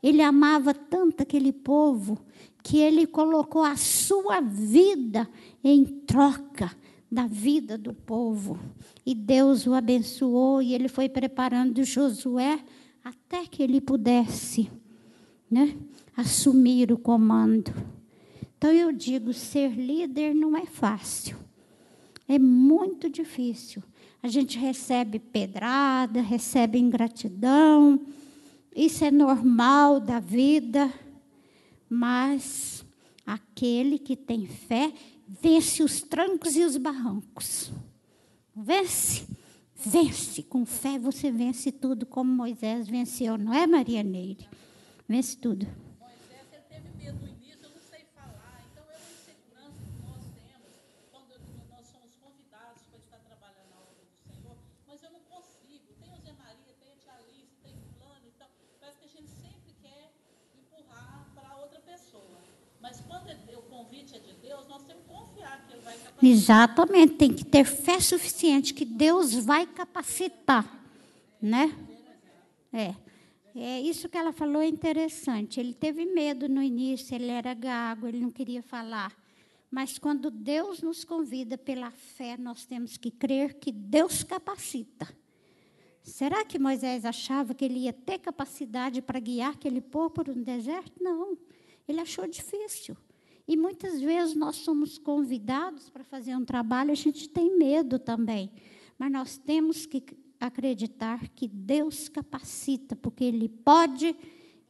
Ele amava tanto aquele povo que ele colocou a sua vida em troca da vida do povo. E Deus o abençoou e ele foi preparando Josué até que ele pudesse, né, assumir o comando. Então eu digo, ser líder não é fácil. É muito difícil. A gente recebe pedrada, recebe ingratidão. Isso é normal da vida. Mas aquele que tem fé vence os trancos e os barrancos. Vence. Vence. Com fé você vence tudo, como Moisés venceu. Não é, Maria Neire? Vence tudo. Moisés, ele teve medo no início, eu não sei falar. Então, é uma insegurança que nós temos quando nós somos convidados para estar trabalhando na obra do Senhor. Mas eu não consigo. Tem o Zé Maria, tem a Tia Alice, tem fulano. Então, parece que a gente sempre quer empurrar para outra pessoa. Mas quando o convite é de Deus, nós temos que confiar que Ele vai capacitar. Exatamente, tem que ter fé suficiente que Deus vai capacitar, né? É isso que ela falou é interessante. Ele teve medo no início, ele era gago, ele não queria falar. Mas quando Deus nos convida pela fé, nós temos que crer que Deus capacita. Será que Moisés achava que ele ia ter capacidade para guiar aquele povo por um deserto? Não, ele achou difícil. E muitas vezes nós somos convidados para fazer um trabalho, a gente tem medo também. Mas nós temos que acreditar que Deus capacita, porque Ele pode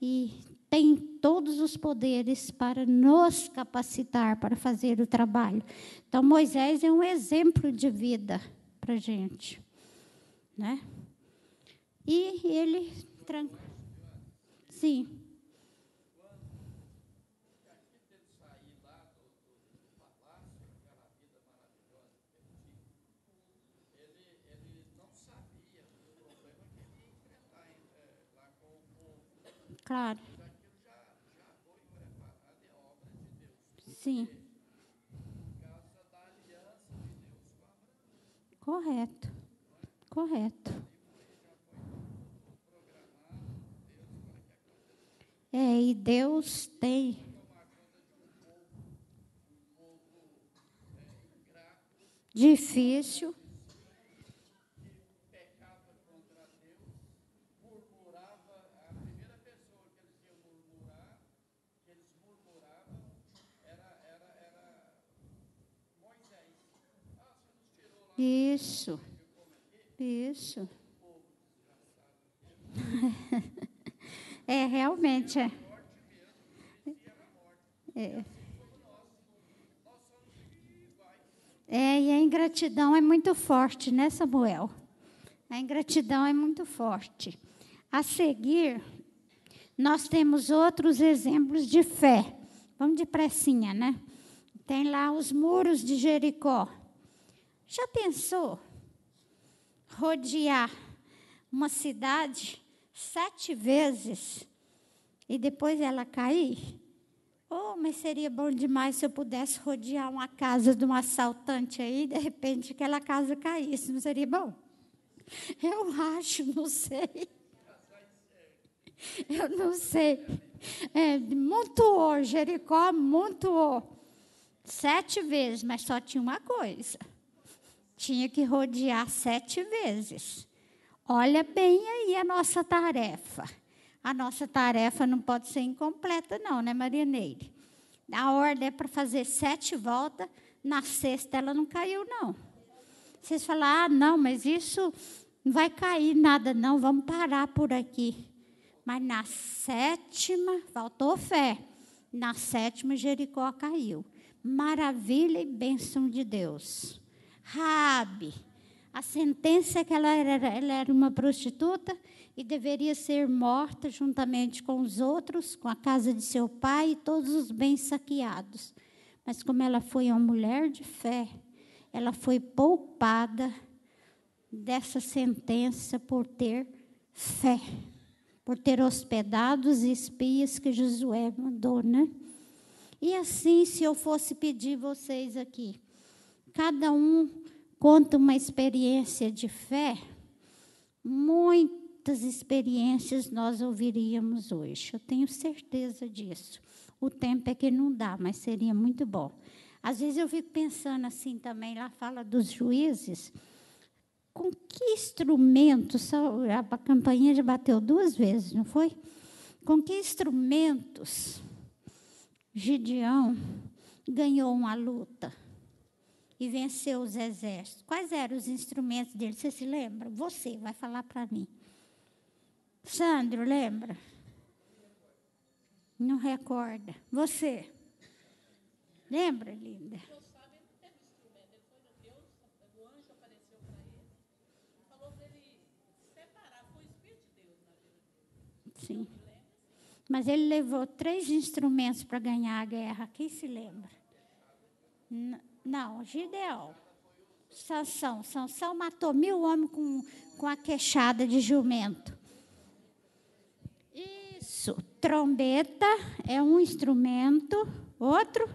e tem todos os poderes para nos capacitar para fazer o trabalho. Então, Moisés é um exemplo de vida para a gente, né? E ele... Sim. Claro. Sim. Correto. Correto. E Deus tem. Difícil. Isso. Realmente é. E a ingratidão é muito forte, né, Samuel? A ingratidão é muito forte. A seguir, nós temos outros exemplos de fé. Vamos depressinha, né? Tem lá os muros de Jericó. Já pensou rodear uma cidade 7 vezes e depois ela cair? Oh, mas seria bom demais se eu pudesse rodear uma casa de um assaltante aí e, de repente, aquela casa caísse. Não seria bom? Eu acho, não sei. Eu não sei. Montuou, Jericó montuou 7 vezes, mas só tinha uma coisa. Tinha que rodear 7 vezes. Olha bem aí a nossa tarefa. A nossa tarefa não pode ser incompleta, não, né, Maria Neire? A ordem é para fazer 7 voltas, na 6ª ela não caiu, não. Vocês falam, não, mas isso não vai cair nada, não, vamos parar por aqui. Mas na 7ª, faltou fé. Na 7ª, Jericó caiu. Maravilha e bênção de Deus. Raabe, a sentença é que ela era uma prostituta e deveria ser morta juntamente com os outros, com a casa de seu pai e todos os bens saqueados. Mas como ela foi uma mulher de fé, ela foi poupada dessa sentença por ter fé, por ter hospedado os espias que Josué mandou, né? E assim, se eu fosse pedir vocês aqui, cada um conta uma experiência de fé muito quantas experiências nós ouviríamos hoje. Eu tenho certeza disso. O tempo é que não dá, mas seria muito bom. Às vezes eu fico pensando assim também, lá fala dos juízes, com que instrumentos, a campainha já bateu 2 vezes, não foi? Com que instrumentos Gideão ganhou uma luta e venceu os exércitos? Quais eram os instrumentos dele? Você se lembra? Você vai falar para mim. Sandro, lembra? Não recorda. Você? Lembra, linda? Deus sabe, ele não teve instrumento. Ele foi no Deus, o anjo apareceu para ele e falou para ele separar. Foi o Espírito de Deus na vida dele. Sim. Mas ele levou 3 instrumentos para ganhar a guerra. Quem se lembra? Não, Gideão. Sansão matou 1000 homens com a queixada de jumento. Isso. Trombeta é um instrumento. Outro.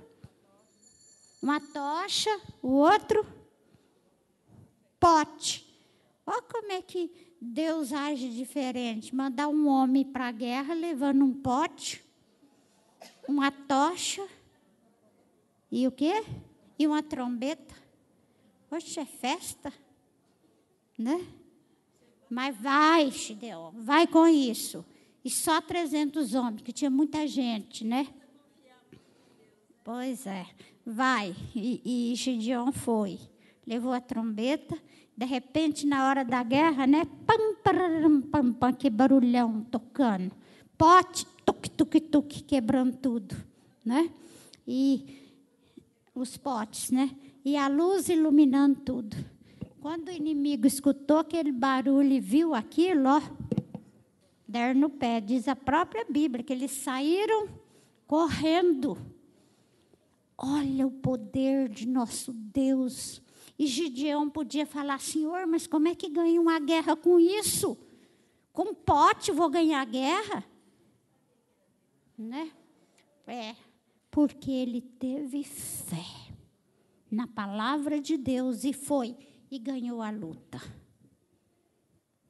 Uma tocha. O outro. Pote. Olha como é que Deus age diferente. Mandar um homem para a guerra levando um pote, uma tocha e o quê? E uma trombeta. Oxe, é festa, né? Mas vai, Gideão, vai com isso. E só 300 homens, que tinha muita gente, né? Pois é, vai. E Gideão foi. Levou a trombeta. De repente, na hora da guerra, né? Pam, pararam, pam, pam, que barulhão tocando. Pote, tuque, tuque, tuque, quebrando tudo, né? E os potes, né? E a luz iluminando tudo. Quando o inimigo escutou aquele barulho e viu aquilo, ó, deram no pé. Diz a própria Bíblia que eles saíram correndo. Olha o poder de nosso Deus. E Gideão podia falar, Senhor, mas como é que ganha uma guerra com isso? Com pote vou ganhar a guerra? Né? Porque ele teve fé na palavra de Deus e foi e ganhou a luta.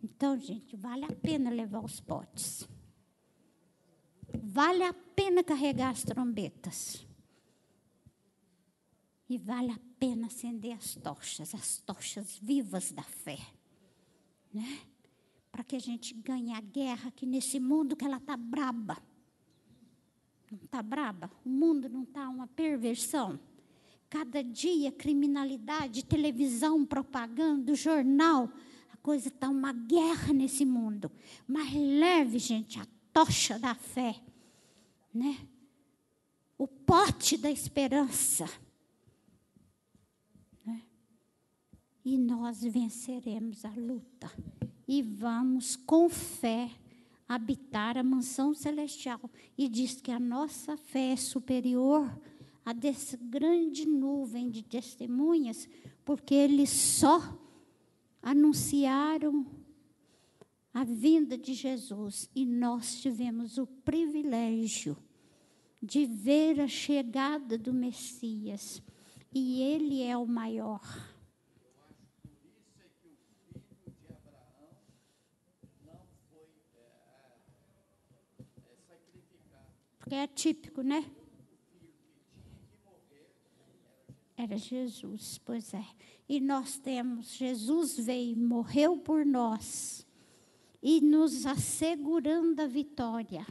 Então, gente, vale a pena levar os potes. Vale a pena carregar as trombetas. E vale a pena acender as tochas vivas da fé, né? Para que a gente ganhe a guerra aqui nesse mundo que ela está braba. Não está braba? O mundo não está uma perversão. Cada dia, criminalidade, televisão, propaganda, jornal, a coisa está uma guerra nesse mundo. Mas leve, gente, a tocha da fé, né? O pote da esperança. E nós venceremos a luta. E vamos, com fé, habitar a mansão celestial. E diz que a nossa fé é superior a dessa grande nuvem de testemunhas, porque eles só anunciaram a vinda de Jesus. E nós tivemos o privilégio de ver a chegada do Messias. E ele é o maior. Porque é típico, né? Era Jesus, pois é. E nós temos, Jesus veio, morreu por nós e nos assegurando a vitória.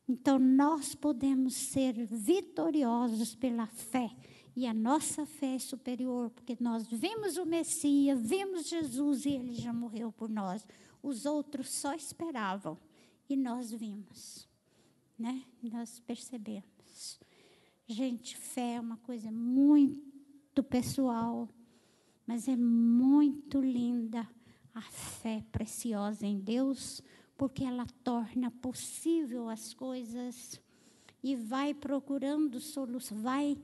Então, nós podemos ser vitoriosos pela fé. E a nossa fé é superior, porque nós vimos o Messias, vimos Jesus e ele já morreu por nós. Os outros só esperavam e nós vimos. Né? Nós percebemos. Gente, fé é uma coisa muito pessoal, mas é muito linda a fé preciosa em Deus, porque ela torna possível as coisas e vai procurando solução, vai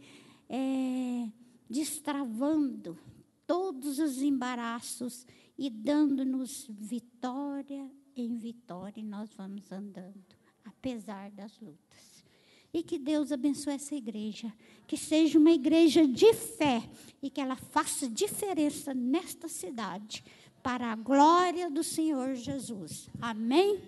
destravando todos os embaraços e dando-nos vitória em vitória, e nós vamos andando. Apesar das lutas. E que Deus abençoe essa igreja. Que seja uma igreja de fé. E que ela faça diferença nesta cidade. para a glória do Senhor Jesus. Amém?